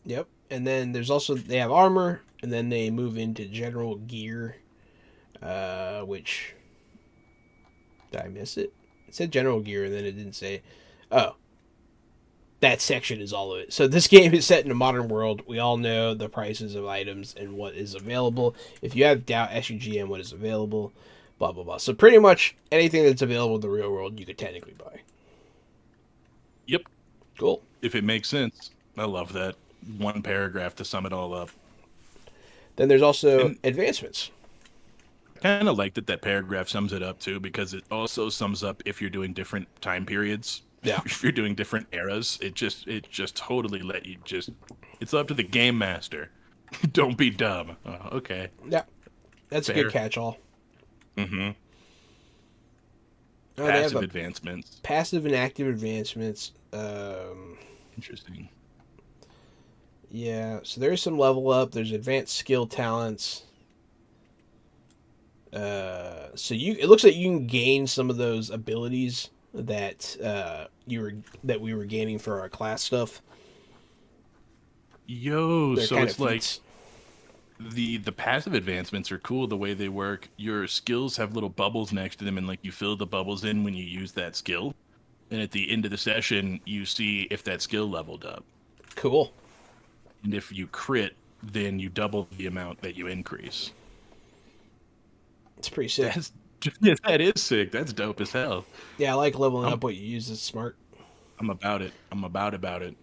Yep. And then there's also, they have armor, and then they move into general gear, which, did I miss it? It said general gear, and then it didn't say, oh, that section is all of it. So this game is set in a modern world. We all know the prices of items and what is available. If you have doubt, ask your GM what is available, blah, blah, blah. So pretty much anything that's available in the real world, you could technically buy. Yep. Cool. If it makes sense. I love that. One paragraph to sum it all up. Then there's also advancements. Kind of like that paragraph sums it up too, because it also sums up if you're doing different time periods. Yeah. If you're doing different eras, it just totally let you just. It's up to the game master. Don't be dumb. Okay. Yeah. That's Fair. a good catch-all. Mm-hmm. Oh, they have Passive advancements. passive and active advancements. Interesting. Yeah, so there's some level up. There's advanced skill talents. So it looks like you can gain some of those abilities that we were gaining for our class stuff. Yo, They're so kind it's of like feats. the passive advancements are cool the way they work. Your skills have little bubbles next to them, and like you fill the bubbles in when you use that skill. And at the end of the session, you see if that skill leveled up. Cool. And if you crit, then you double the amount that you increase. It's pretty sick. That is sick. That's dope as hell. Yeah, I like leveling up what you use. It's smart. I'm about it. I'm about it.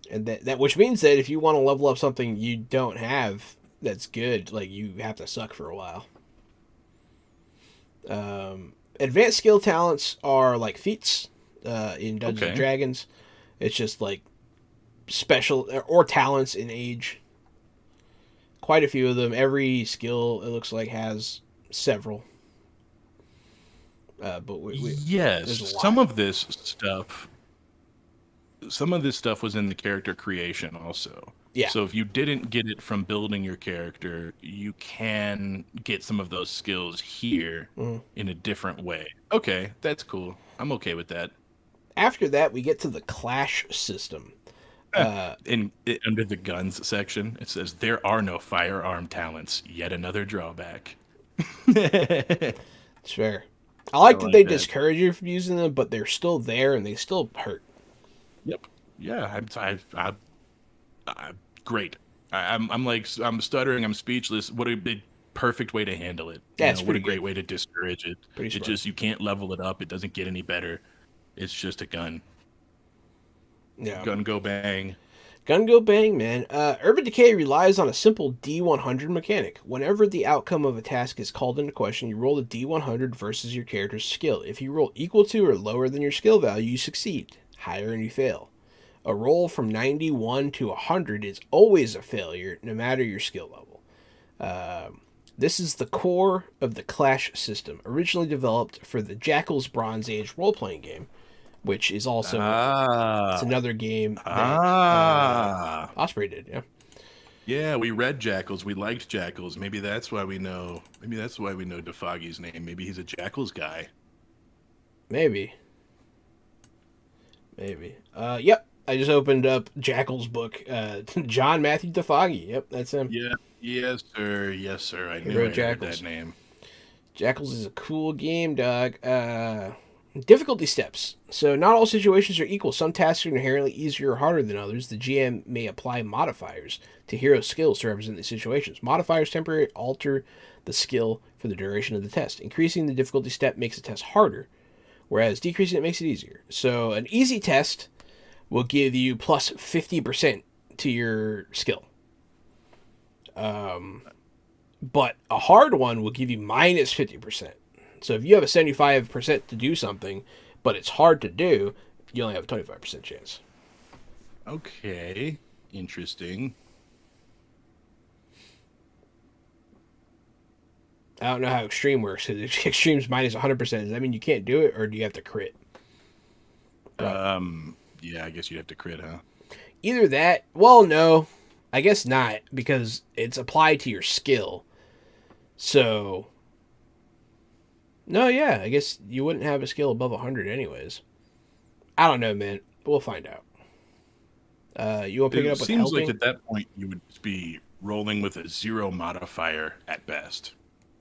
And that which means that if you want to level up something you don't have that's good, like you have to suck for a while. Advanced skill talents are like feats in Dungeons and Dragons. It's just like special or talents in Age. Quite a few of them. Every skill, it looks like, has several. But yes, some of this stuff was in the character creation also. Yeah. So if you didn't get it from building your character, you can get some of those skills here in a different way. Okay, that's cool. I'm okay with that. After that, we get to the clash system. Under the guns section, it says there are no firearm talents. Yet another drawback. It's fair. I like that like they that. discourage you from using them, but they're still there and they still hurt. Yep. Yeah. I'm great. I'm stuttering. I'm speechless. What a perfect way to handle it. Yeah, it's what a pretty great good. way to discourage it. Pretty It smart. just, you can't level it up. It doesn't get any better. It's just a gun. Yeah. Gun go bang. Gun go bang, man. Urban Decay relies on a simple D100 mechanic. Whenever the outcome of a task is called into question, you roll a D100 versus your character's skill. If you roll equal to or lower than your skill value, you succeed. Higher and you fail. A roll from 91 to 100 is always a failure, no matter your skill level. This is the core of the Clash system, originally developed for the Jackal's Bronze Age role-playing game, which is also it's another game that Osprey did. Yeah. Yeah, we read Jackals. We liked Jackals. Maybe that's why we know. Maybe that's why we know DeFoggy's name. Maybe he's a Jackals guy. Maybe. Yep. I just opened up Jackal's book. John Matthew DeFoggy. Yep, that's him. Yeah. Yes, sir. Yes, sir. I He knew I wrote heard Jackals. that name. Jackals is a cool game, dog. Difficulty steps. So not all situations are equal. Some tasks are inherently easier or harder than others. The GM may apply modifiers to hero skills to represent these situations. Modifiers temporarily alter the skill for the duration of the test. Increasing the difficulty step makes the test harder, whereas decreasing it makes it easier. So an easy test will give you plus 50% to your skill. But a hard one will give you minus 50%. So if you have a 75% to do something, but it's hard to do, you only have a 25% chance. Okay. Interesting. I don't know how extreme works. Because extreme's minus 100%. Does that mean you can't do it, or do you have to crit? Right. Yeah, I guess you'd have to crit, huh? Either that. Well, no, I guess not because it's applied to your skill. So no, yeah, I guess you wouldn't have a skill above 100 anyways. I don't know, man. We'll find out. You want to pick it It up with seems like helping? at that point you would be rolling with a 0 modifier at best.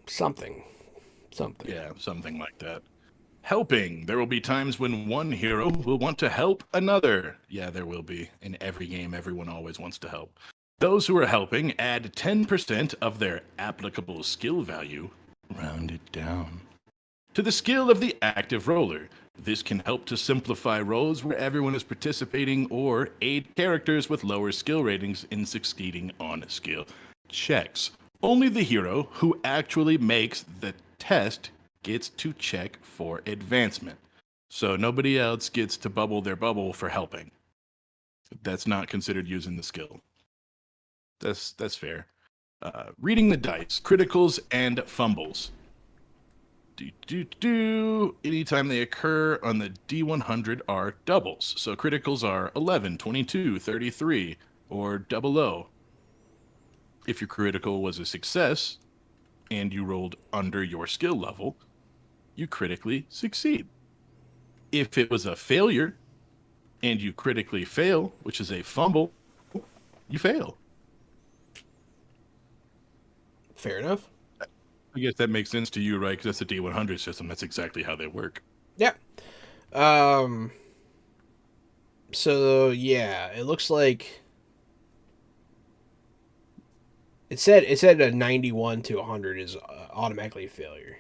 Something. Something. Yeah, something like that. Helping. There will be times when one hero will want to help another. Yeah, there will be. In every game, everyone always wants to help. Those who are helping add 10% of their applicable skill value, rounded down, to the skill of the active roller. This can help to simplify roles where everyone is participating or aid characters with lower skill ratings in succeeding on skill checks. Only the hero who actually makes the test gets to check for advancement. So nobody else gets to bubble their bubble for helping. That's not considered using the skill. That's fair. Reading the dice, criticals and fumbles. Anytime they occur on the D100 are doubles. So criticals are 11, 22, 33, or double O. If your critical was a success and you rolled under your skill level, you critically succeed. If it was a failure and you critically fail, which is a fumble, you fail. Fair enough. I guess that makes sense to you, right? Because that's the D100 system. That's exactly how they work. Yeah. Um. So yeah, it looks like it said a 91 to 100 is automatically a failure.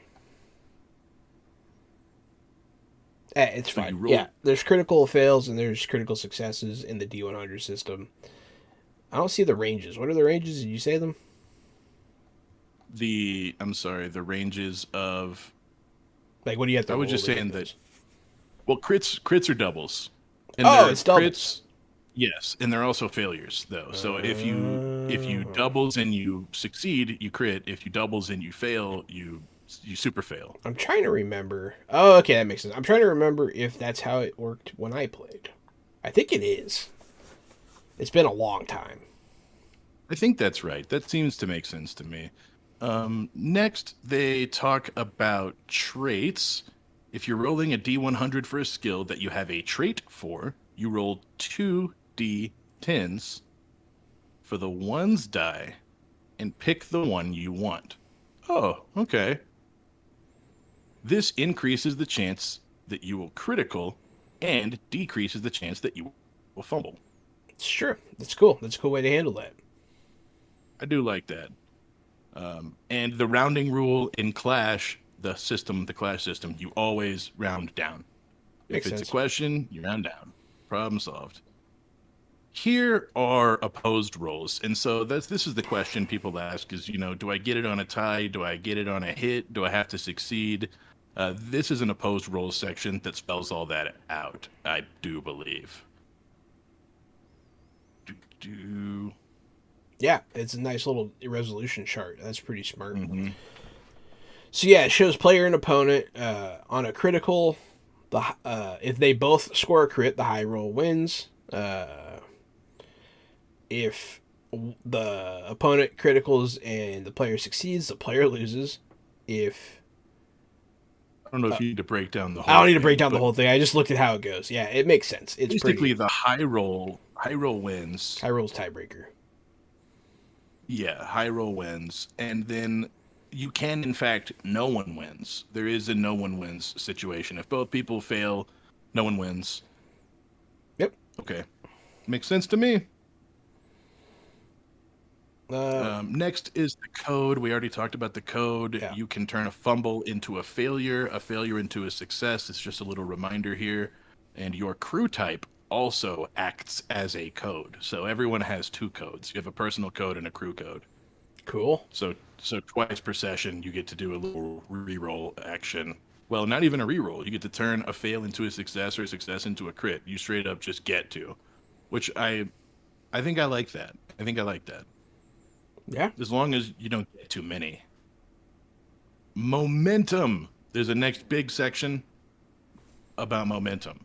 It's So fine. you roll. Yeah, there's critical fails and there's critical successes in the D100 system. I don't see the ranges. What are the ranges? Did you say them? The ranges of. Like, what do you have to I was roll just to get saying those? that. Well, crits are doubles, and Oh, they're it's doubles. crits. Yes, and they're also failures though. So if you Oh. doubles and you succeed, you crit. If you doubles and you fail, you super fail. I'm trying to remember. Oh, okay, that makes sense. I'm trying to remember if that's how it worked when I played. I think it is. It's been a long time. I think that's right. That seems to make sense to me. Next, they talk about traits. If you're rolling a D100 for a skill that you have a trait for, you roll 2d10s for the ones die and pick the one you want. Oh, okay. This increases the chance that you will critical and decreases the chance that you will fumble. It's true. That's cool. That's a cool way to handle that. I do like that. And the rounding rule in Clash, the Clash system, you always round down. Makes If it's sense. a question, you round down. Problem solved. Here are opposed rolls, and so this is the question people ask: is do I get it on a tie? Do I get it on a hit? Do I have to succeed? This is an opposed rolls section that spells all that out. I do believe. Do. Yeah, it's a nice little resolution chart. That's pretty smart. Mm-hmm. So yeah, it shows player and opponent on a critical. If they both score a crit, the high roll wins. If the opponent criticals and the player succeeds, the player loses. If I don't know if you need to break down the whole. I don't need to break thing, down the but whole thing. I just looked at how it goes. Yeah, it makes sense. It's basically pretty. the high roll wins. High roll's tiebreaker. Yeah, high roll wins, and then you can, in fact, no one wins. There is a no one wins situation. If both people fail, no one wins. Yep. Okay, makes sense to me. Uh, Next is the code. We already talked about the code. Yeah. You can turn a fumble into a failure into a success. It's just a little reminder here. And your crew type also acts as a code. So everyone has two codes. You have a personal code and a crew code. cool. So twice per session, you get to do a little reroll action. Well, not even a reroll. You get to turn a fail into a success or a success into a crit. You straight up just get to which I think I like that. I think I like that. Yeah. As long as you don't get too many. Momentum. There's a next big section about momentum.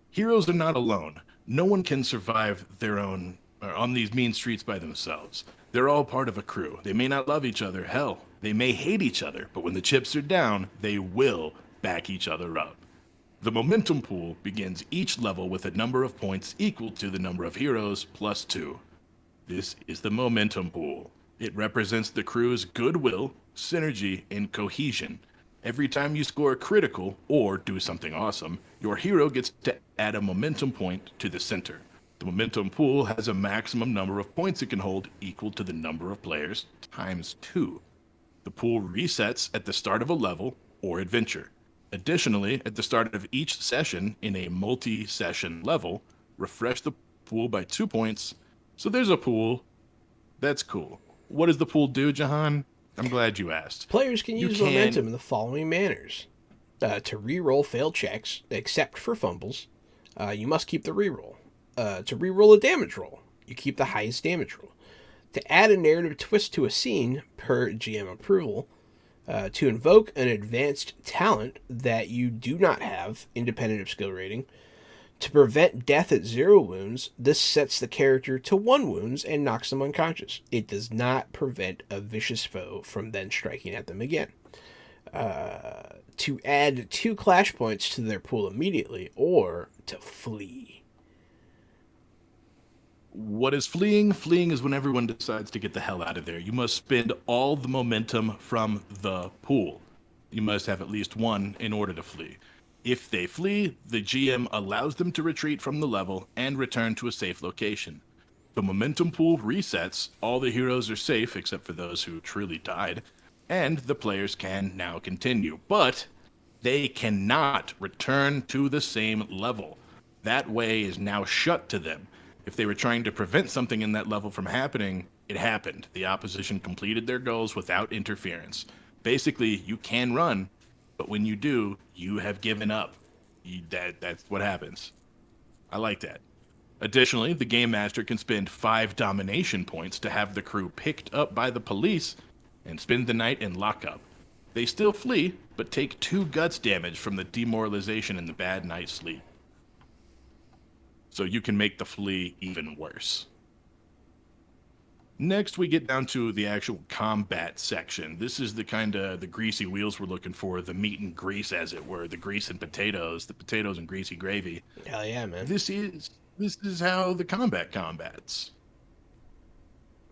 Heroes are not alone. No one can survive their own or on these mean streets by themselves. They're all part of a crew. They may not love each other. Hell, they may hate each other, but when the chips are down, they will back each other up. The momentum pool begins each level with a number of points equal to the number of heroes plus 2. This is the momentum pool. It represents the crew's goodwill, synergy, and cohesion. Every time you score a critical or do something awesome, your hero gets to add a momentum point to the center. The momentum pool has a maximum number of points it can hold equal to the number of players times 2. The pool resets at the start of a level or adventure. Additionally, at the start of each session in a multi-session level, refresh the pool by 2 points. So there's a pool. That's cool. What does the pool do, Jahan? I'm glad you asked. Players can use momentum in the following manners. To re-roll failed checks, except for fumbles, you must keep the re-roll. To re-roll a damage roll, you keep the highest damage roll. To add a narrative twist to a scene, per GM approval, to invoke an advanced talent that you do not have, independent of skill rating. To prevent death at 0 wounds, this sets the character to 1 wounds and knocks them unconscious. It does not prevent a vicious foe from then striking at them again. To add 2 clash points to their pool immediately, or to flee. What is fleeing? Fleeing is when everyone decides to get the hell out of there. You must spend all the momentum from the pool. You must have at least 1 in order to flee. If they flee, the GM allows them to retreat from the level and return to a safe location. The momentum pool resets, all the heroes are safe except for those who truly died, and the players can now continue. But they cannot return to the same level. That way is now shut to them. If they were trying to prevent something in that level from happening, it happened. The opposition completed their goals without interference. Basically, you can run, but when you do, you have given up. That's what happens. I like that. Additionally, the Game Master can spend 5 domination points to have the crew picked up by the police and spend the night in lockup. They still flee, but take 2 guts damage from the demoralization and the bad night's sleep. So you can make the flee even worse. Next, we get down to the actual combat section. This is the kind of the greasy wheels we're looking for, the meat and grease, as it were, the grease and potatoes, the potatoes and greasy gravy. Hell yeah, man. This is how the combat combats.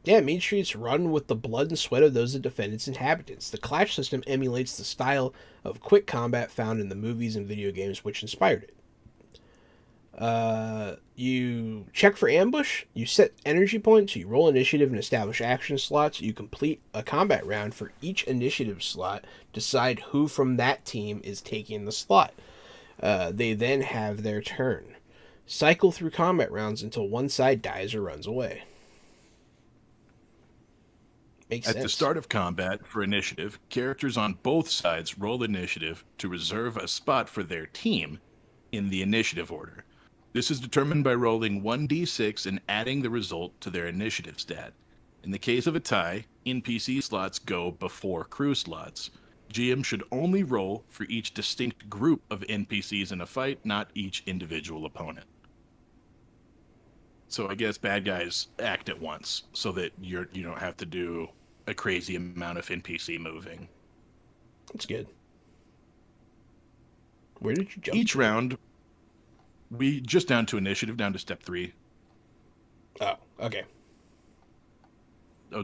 Yeah, Mean Streets run with the blood and sweat of those that defend its inhabitants. The clash system emulates the style of quick combat found in the movies and video games which inspired it. You check for ambush, you set energy points, you roll initiative and establish action slots, you complete a combat round for each initiative slot, decide who from that team is taking the slot. They then have their turn. Cycle through combat rounds until one side dies or runs away. Makes sense. At the start of combat for initiative, characters on both sides roll initiative to reserve a spot for their team in the initiative order. This is determined by rolling 1d6 and adding the result to their initiative stat. In the case of a tie, NPC slots go before crew slots. GM should only roll for each distinct group of NPCs in a fight, not each individual opponent. So I guess bad guys act at once so that you don't have to do a crazy amount of NPC moving. That's good. Where did you jump? Each round, we just down to initiative, down to step 3. Oh, okay. Oh,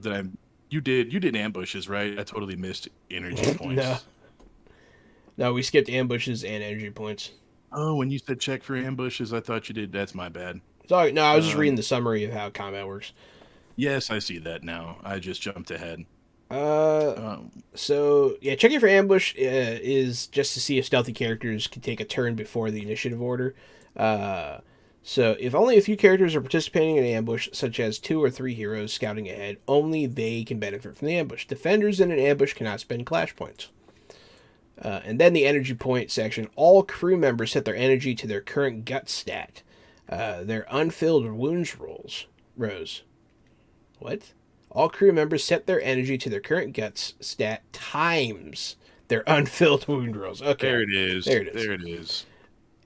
you did ambushes, right? I totally missed energy points. No, we skipped ambushes and energy points. Oh, when you said check for ambushes, I thought you did. That's my bad. Sorry, no, I was just reading the summary of how combat works. Yes, I see that now. I just jumped ahead. So yeah, checking for ambush is just to see if stealthy characters can take a turn before the initiative order. So if only a few characters are participating in an ambush, such as 2 or 3 heroes scouting ahead, only they can benefit from the ambush. Defenders in an ambush cannot spend clash points. And then the energy point section. All crew members set their energy to their current gut stat. Their unfilled wounds rose. What? All crew members set their energy to their current guts stat times their unfilled wound rolls. Okay, There it is. there it is. There it is.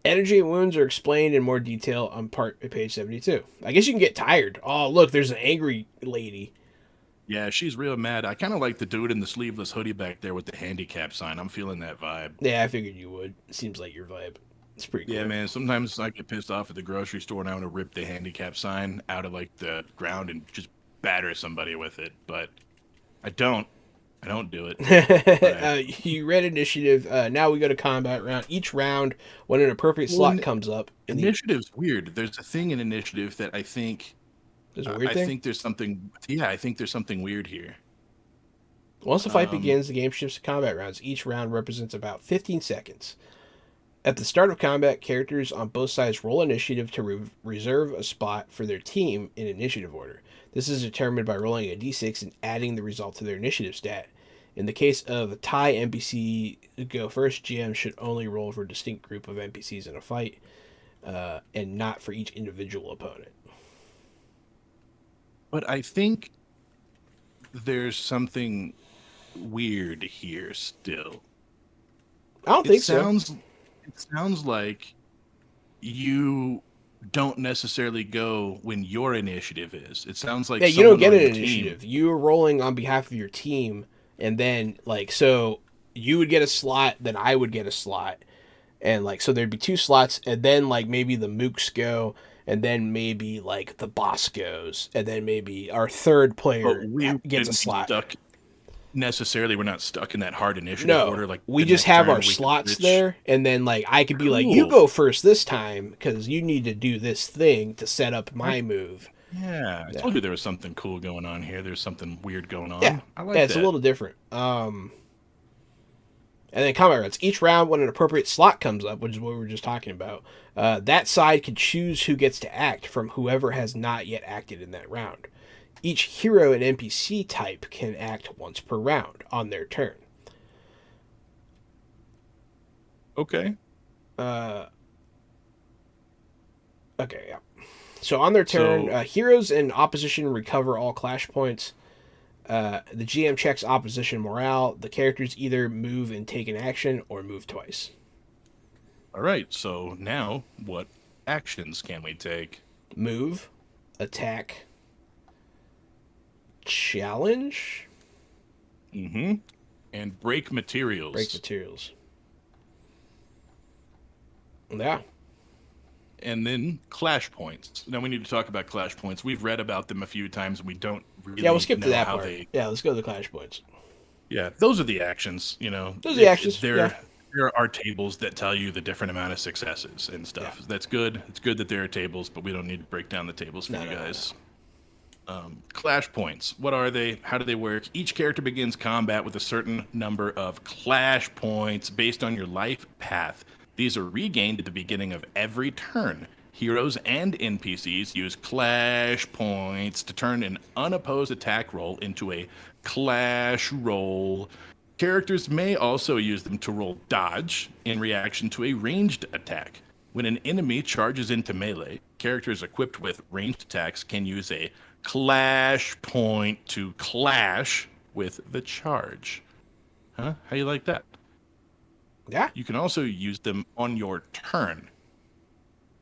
Energy and wounds are explained in more detail on page 72. I guess you can get tired. Oh, look, there's an angry lady. Yeah, she's real mad. I kind of like the dude in the sleeveless hoodie back there with the handicap sign. I'm feeling that vibe. Yeah, I figured you would. Seems like your vibe. It's pretty cool. Yeah, man. Sometimes I get pissed off at the grocery store and I want to rip the handicap sign out of like the ground and just batter somebody with it. But I don't. I don't do it. You read initiative. Now we go to combat round. Each round, when an appropriate slot comes up. Initiative's weird. There's a thing in initiative that I think. There's a weird thing? I think there's something. Yeah, I think there's something weird here. Once the fight begins, the game shifts to combat rounds. Each round represents about 15 seconds. At the start of combat, characters on both sides roll initiative to reserve a spot for their team in initiative order. This is determined by rolling a d6 and adding the result to their initiative stat. In the case of a tie, NPC go first. GM should only roll for a distinct group of NPCs in a fight, and not for each individual opponent. But I think there's something weird here still. I don't think so. It sounds like you don't necessarily go when your initiative is. It sounds like you don't get an your initiative. You're rolling on behalf of your team, and then so you would get a slot, then I would get a slot, and so there'd be two slots, and then maybe the mooks go, and then maybe the boss goes, and then maybe our third player gets a slot. We're not stuck in that hard initiative order. We just have our slots there, and then I could be you go first this time because you need to do this thing to set up my move. Yeah, I told you there was something cool going on here. There's something weird going on. Yeah, I like it's a little different. And then combat rounds. Each round, when an appropriate slot comes up, which is what we were just talking about, that side can choose who gets to act from whoever has not yet acted in that round. Each hero and NPC type can act once per round on their turn. Okay. Okay, yeah. So on their turn, heroes in opposition recover all clash points. The GM checks opposition morale. The characters either move and take an action or move twice. All right, so now what actions can we take? Move, attack, challenge. Mm-hmm. And break materials. Yeah. And then clash points. Now we need to talk about clash points. We've read about them a few times, and we don't really. Yeah, we'll skip to that part. Yeah, let's go to the clash points. Yeah, those are the actions. Those are the actions. There are tables that tell you the different amount of successes and stuff. Yeah. That's good. It's good that there are tables, but we don't need to break down the tables for you guys. Clash points. What are they? How do they work? Each character begins combat with a certain number of clash points based on your life path. These are regained at the beginning of every turn. Heroes and NPCs use clash points to turn an unopposed attack roll into a clash roll. Characters may also use them to roll dodge in reaction to a ranged attack. When an enemy charges into melee, characters equipped with ranged attacks can use a clash point to clash with the charge. Huh? How you like that? Yeah. You can also use them on your turn.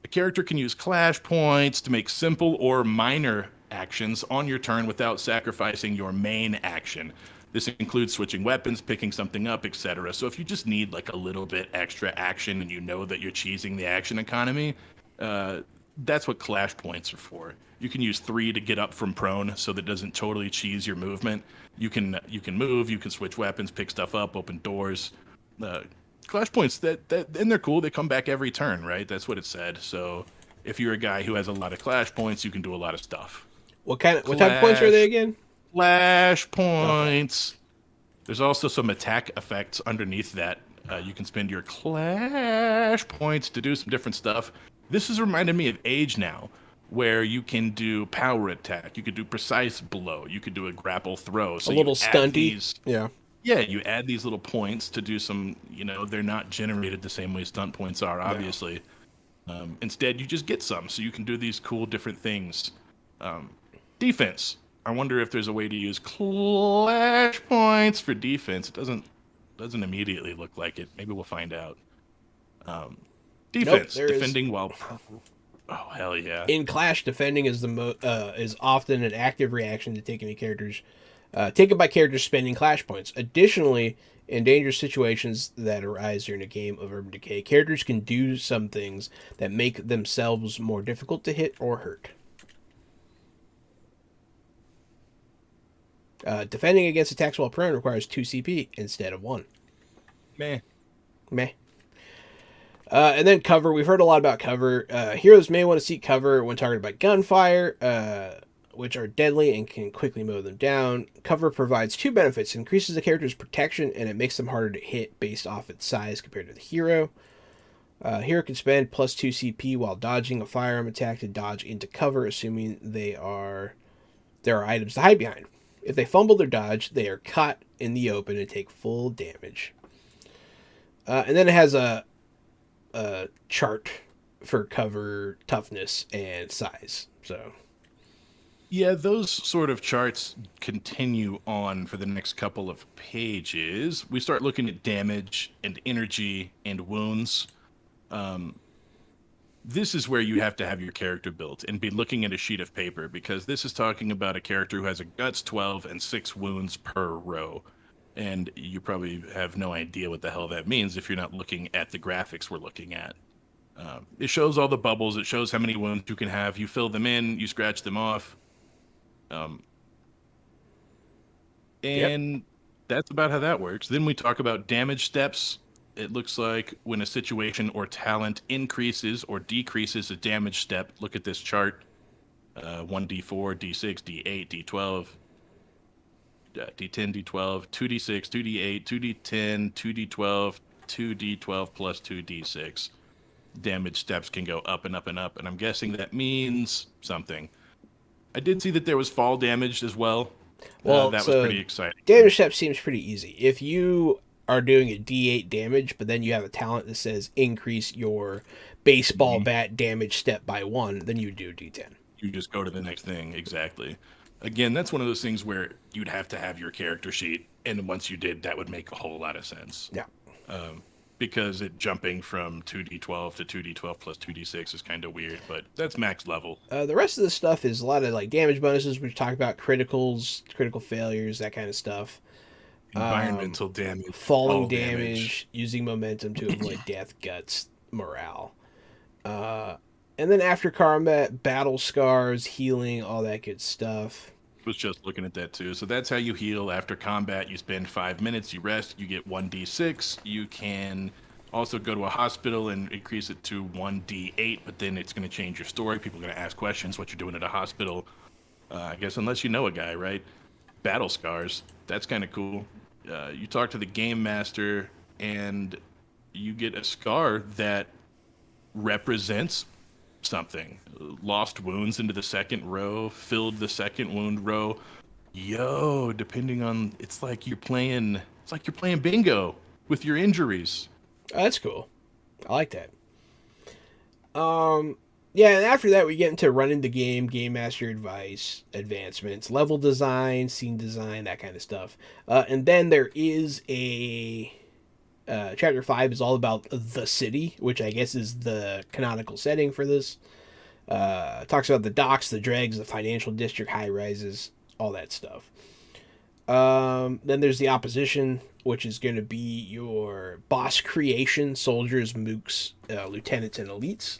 A character can use clash points to make simple or minor actions on your turn without sacrificing your main action. This includes switching weapons, picking something up, etc. So if you just need a little bit extra action and you know that you're cheesing the action economy, that's what clash points are for. You can use 3 to get up from prone so that it doesn't totally cheese your movement. You can move, you can switch weapons, pick stuff up, open doors. Clash points, and they're cool. They come back every turn, right? That's what it said. So if you're a guy who has a lot of clash points, you can do a lot of stuff. What type of points are they again? Clash points. Okay. There's also some attack effects underneath that. You can spend your clash points to do some different stuff. This has reminded me of Age now, where you can do power attack. You could do precise blow. You could do a grapple throw. So a little stunty. Yeah. Yeah, you add these little points to do some, they're not generated the same way stunt points are, obviously. Instead, you just get some, so you can do these cool different things. Defense. I wonder if there's a way to use clash points for defense. It doesn't immediately look like it. Maybe we'll find out. Nope, Defense, there is. defending while. Oh hell yeah! In Clash, defending is often an active reaction to taken by characters spending Clash points. Additionally, in dangerous situations that arise during a game of Urban Decay, characters can do some things that make themselves more difficult to hit or hurt. Defending against attacks while prone requires 2 CP instead of 1. Meh. Meh. And then cover. We've heard a lot about cover. Heroes may want to seek cover when targeted by gunfire, which are deadly and can quickly mow them down. Cover provides 2 benefits. It increases the character's protection, and it makes them harder to hit based off its size compared to the hero. Hero can spend plus 2 CP while dodging a firearm attack to dodge into cover, assuming there are items to hide behind. If they fumble their dodge, they are caught in the open and take full damage. And then it has a chart for cover toughness and size. So Yeah, those sort of charts continue on for the next couple of pages. We start looking at damage and energy and wounds. This is where you have to have your character built and be looking at a sheet of paper, because this is talking about a character who has a guts 12 and 6 wounds per row. And you probably have no idea what the hell that means if you're not looking at the graphics we're looking at. It shows all the bubbles. It shows how many wounds you can have. You fill them in. You scratch them off. And that's about how that works. Then we talk about damage steps. It looks like when a situation or talent increases or decreases a damage step. Look at this chart. 1d4, d6, d8, d12, d10, d12, 2d6, 2d8, 2d10, 2d12, 2d12 plus 2d6. Damage steps can go up and up and up, and I'm guessing that means something. I did see that there was fall damage as well. Well, that was so pretty exciting. damage step seems pretty easy. If you are doing a D8 damage, but then you have a talent that says increase your baseball bat damage step by 1, then you do D10. You just go to the next thing, exactly. Again, that's one of those things where you'd have to have your character sheet, and once you did, that would make a whole lot of sense. Yeah. Because it jumping from 2d12 to 2d12 plus 2d6 is kind of weird, but that's max level. The rest of the stuff is a lot of like damage bonuses. We talk about criticals, critical failures, that kind of stuff. Environmental damage, falling damage, using momentum to avoid death, guts, morale. And then after combat, battle scars, healing, all that good stuff. Was just looking at that too. So that's how you heal after combat. You spend 5 minutes, you rest, you get 1d6. You can also go to a hospital and increase it to 1d8, but then it's going to change your story. People are going to ask questions what you're doing at a hospital. I guess unless you know a guy, right? Battle scars. That's kind of cool. You talk to the game master and you get a scar that represents something. Lost wounds into the second row, filled the second wound row. Depending on, it's like you're playing bingo with your injuries. Oh, that's cool. I like that. Yeah, and after that we get into running the game, game master advice, advancements, level design, scene design, that kind of stuff. And then there is a chapter 5 is all about the city, which I guess is the canonical setting for this. Talks about the docks, the dregs, the financial district, high rises, all that stuff. Then there's the opposition, which is going to be your boss creation, soldiers, mooks, lieutenants, and elites.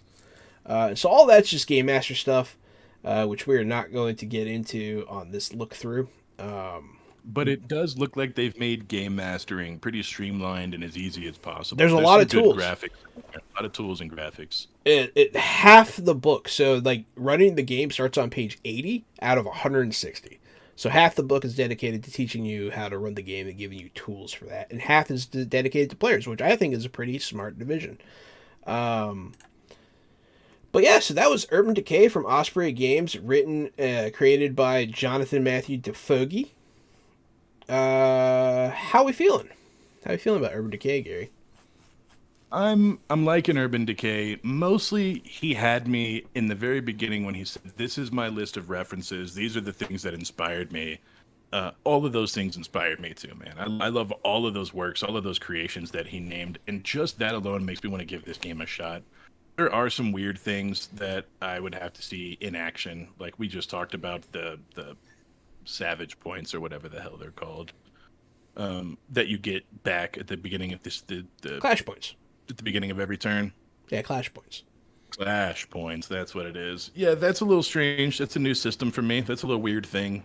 So all that's just game master stuff, which we're not going to get into on this look through. But it does look like they've made game mastering pretty streamlined and as easy as possible. There's a lot of some tools. good graphics, a lot of tools and graphics. It half the book. So like running the game starts on page 80 out of 160. So half the book is dedicated to teaching you how to run the game and giving you tools for that, and half is dedicated to players, which I think is a pretty smart division. But yeah, so that was Urban Decay from Osprey Games, created by Jonathan Matthew DeFogie. How we feeling? How we feeling about Urban Decay, Gary? I'm like an Urban Decay. Mostly, he had me in the very beginning when he said, "This is my list of references. These are the things that inspired me." All of those things inspired me too, man. I love all of those works, all of those creations that he named, and just that alone makes me want to give this game a shot. There are some weird things that I would have to see in action, like we just talked about the savage points or whatever the hell they're called, that you get back at the beginning of the Clash points. at the beginning of every turn. Yeah, clash points. Clash points, that's what it is. Yeah, that's a little strange. That's a new system for me. That's a little weird thing.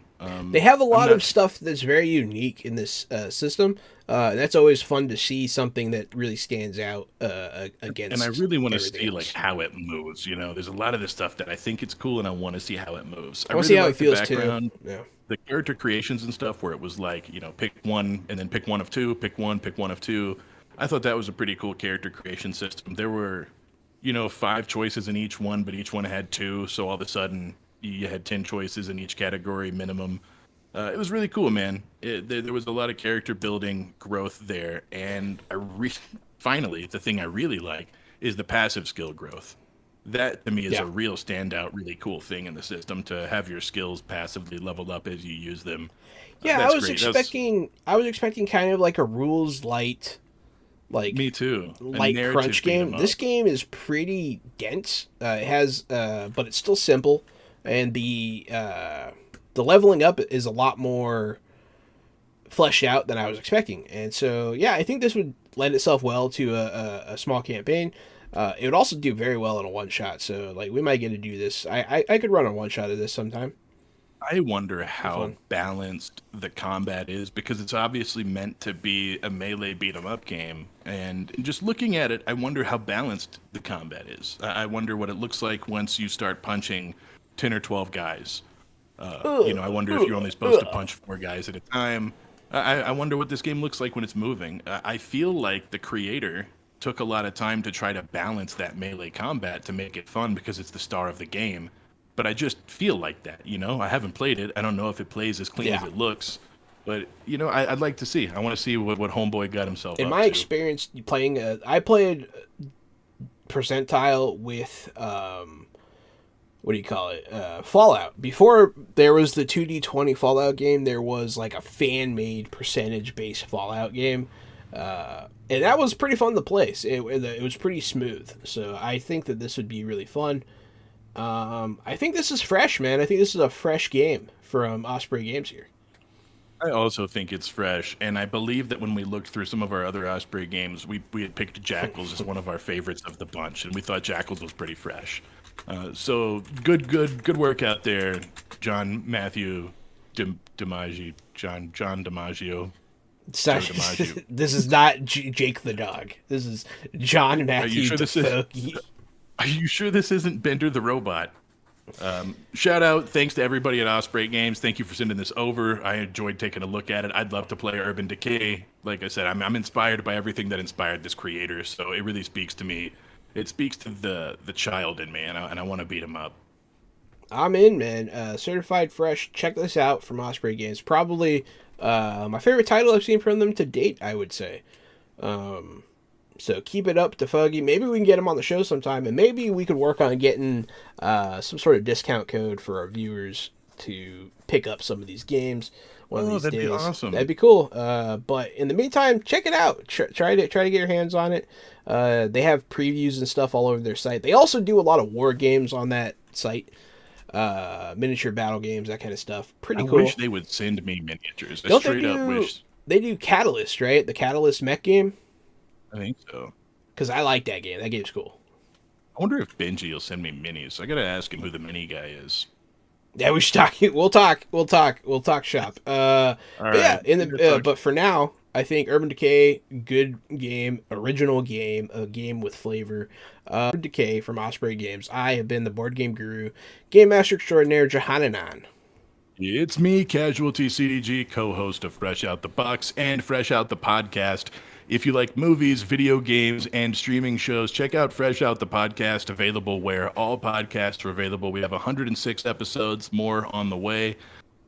They have a I'm lot not of stuff that's very unique in this system. And that's always fun to see something that really stands out against. and I really want to everything see like else. how it moves. You know, there's a lot of this stuff that I think it's cool, and I want to see how it moves. I I want to see really how it like the feels too. background, Yeah. the character creations and stuff, where it was like, pick one and then pick one of two, pick one of two. I thought that was a pretty cool character creation system. There were, five choices in each one, but each one had two, so all of a sudden you had 10 choices in each category minimum. It was really cool, man. There was a lot of character building growth there, and finally, the thing I really like is the passive skill growth. That to me is Yeah. a real standout, really cool thing in the system to have your skills passively level up as you use them. Yeah, That's great. That's I was expecting kind of like a rules light, like me too. A light narrative crunch beat 'em game. up. This game is pretty dense. It has, but it's still simple, and the leveling up is a lot more fleshed out than I was expecting. And so, yeah, I think this would lend itself well to a small campaign. It would also do very well in a one shot. So, like, we might get to do this. I could run a one shot of this sometime. I wonder how fun. balanced the combat is because it's obviously meant to be a melee beat 'em up game. And just looking at it, I wonder how balanced the combat is. I wonder what it looks like once you start punching 10 or 12 guys. I wonder if you're only supposed to punch four guys at a time. I wonder what this game looks like when it's moving. I feel like the creator took a lot of time to try to balance that melee combat to make it fun because it's the star of the game. But I just feel like that, I haven't played it. I don't know if it plays as clean as Yeah. it looks. But, I'd like to see. I want to see what Homeboy got himself In up my to. experience playing, I played percentile with what do you call it? Fallout. Before there was the 2D20 Fallout game, there was like a fan made percentage based Fallout game. And that was pretty fun to play. It was pretty smooth. So I think that this would be really fun. I think this is fresh, man. I think this is a fresh game from Osprey Games here. I also think it's fresh, and I believe that when we looked through some of our other Osprey games, we had picked Jackals as one of our favorites of the bunch, and we thought Jackals was pretty fresh. So good work out there, John Matthew DiMaggio, John DiMaggio. It's not- Joe DiMaggio. this is not Jake the dog. This is John Matthew sure this is- DeFoe. Are you sure this isn't Bender the Robot? Shout out, thanks to everybody at Osprey Games. Thank you for sending this over. I enjoyed taking a look at it. I'd love to play Urban Decay. Like I said, I'm inspired by everything that inspired this creator, so it really speaks to me. It speaks to the child in me, and I want to beat him up. I'm in, man. Certified fresh. Check this out from Osprey Games. Probably my favorite title I've seen from them to date, I would say. So keep it up to Fuggy. Maybe we can get him on the show sometime, and maybe we could work on getting some sort of discount code for our viewers to pick up some of these games one of these that'd days. be awesome. That'd be cool. But in the meantime, check it out. Try to get your hands on it. They have previews and stuff all over their site. They also do a lot of war games on that site. Miniature battle games, that kind of stuff. Pretty I cool. wish they would send me miniatures. I Don't they straight up do? wish. They do Catalyst, right? The Catalyst mech game. I think so. Because I like that game. That game's cool. I wonder if Benji will send me minis. I gotta ask him who the mini guy is. Yeah, we should talk. We'll talk shop. But yeah, right. but for now, I think Urban Decay, good game, original game, a game with flavor. Urban Decay from Osprey Games. I have been the board game guru, game master extraordinaire Johananan. It's me, Casualty CDG, co-host of Fresh Out the Box and Fresh Out the Podcast. If you like movies, video games, and streaming shows, check out Fresh Out the Podcast, available where all podcasts are available. We have 106 episodes, more on the way.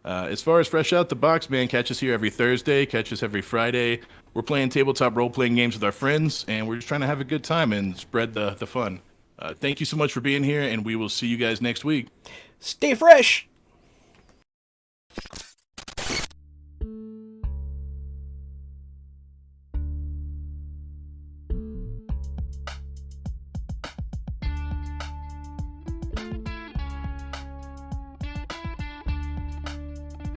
As far as Fresh Out the Box, man, catch us here every Thursday, catch us every Friday. We're playing tabletop role-playing games with our friends, and we're just trying to have a good time and spread the fun. Thank you so much for being here, and we will see you guys next week. Stay fresh!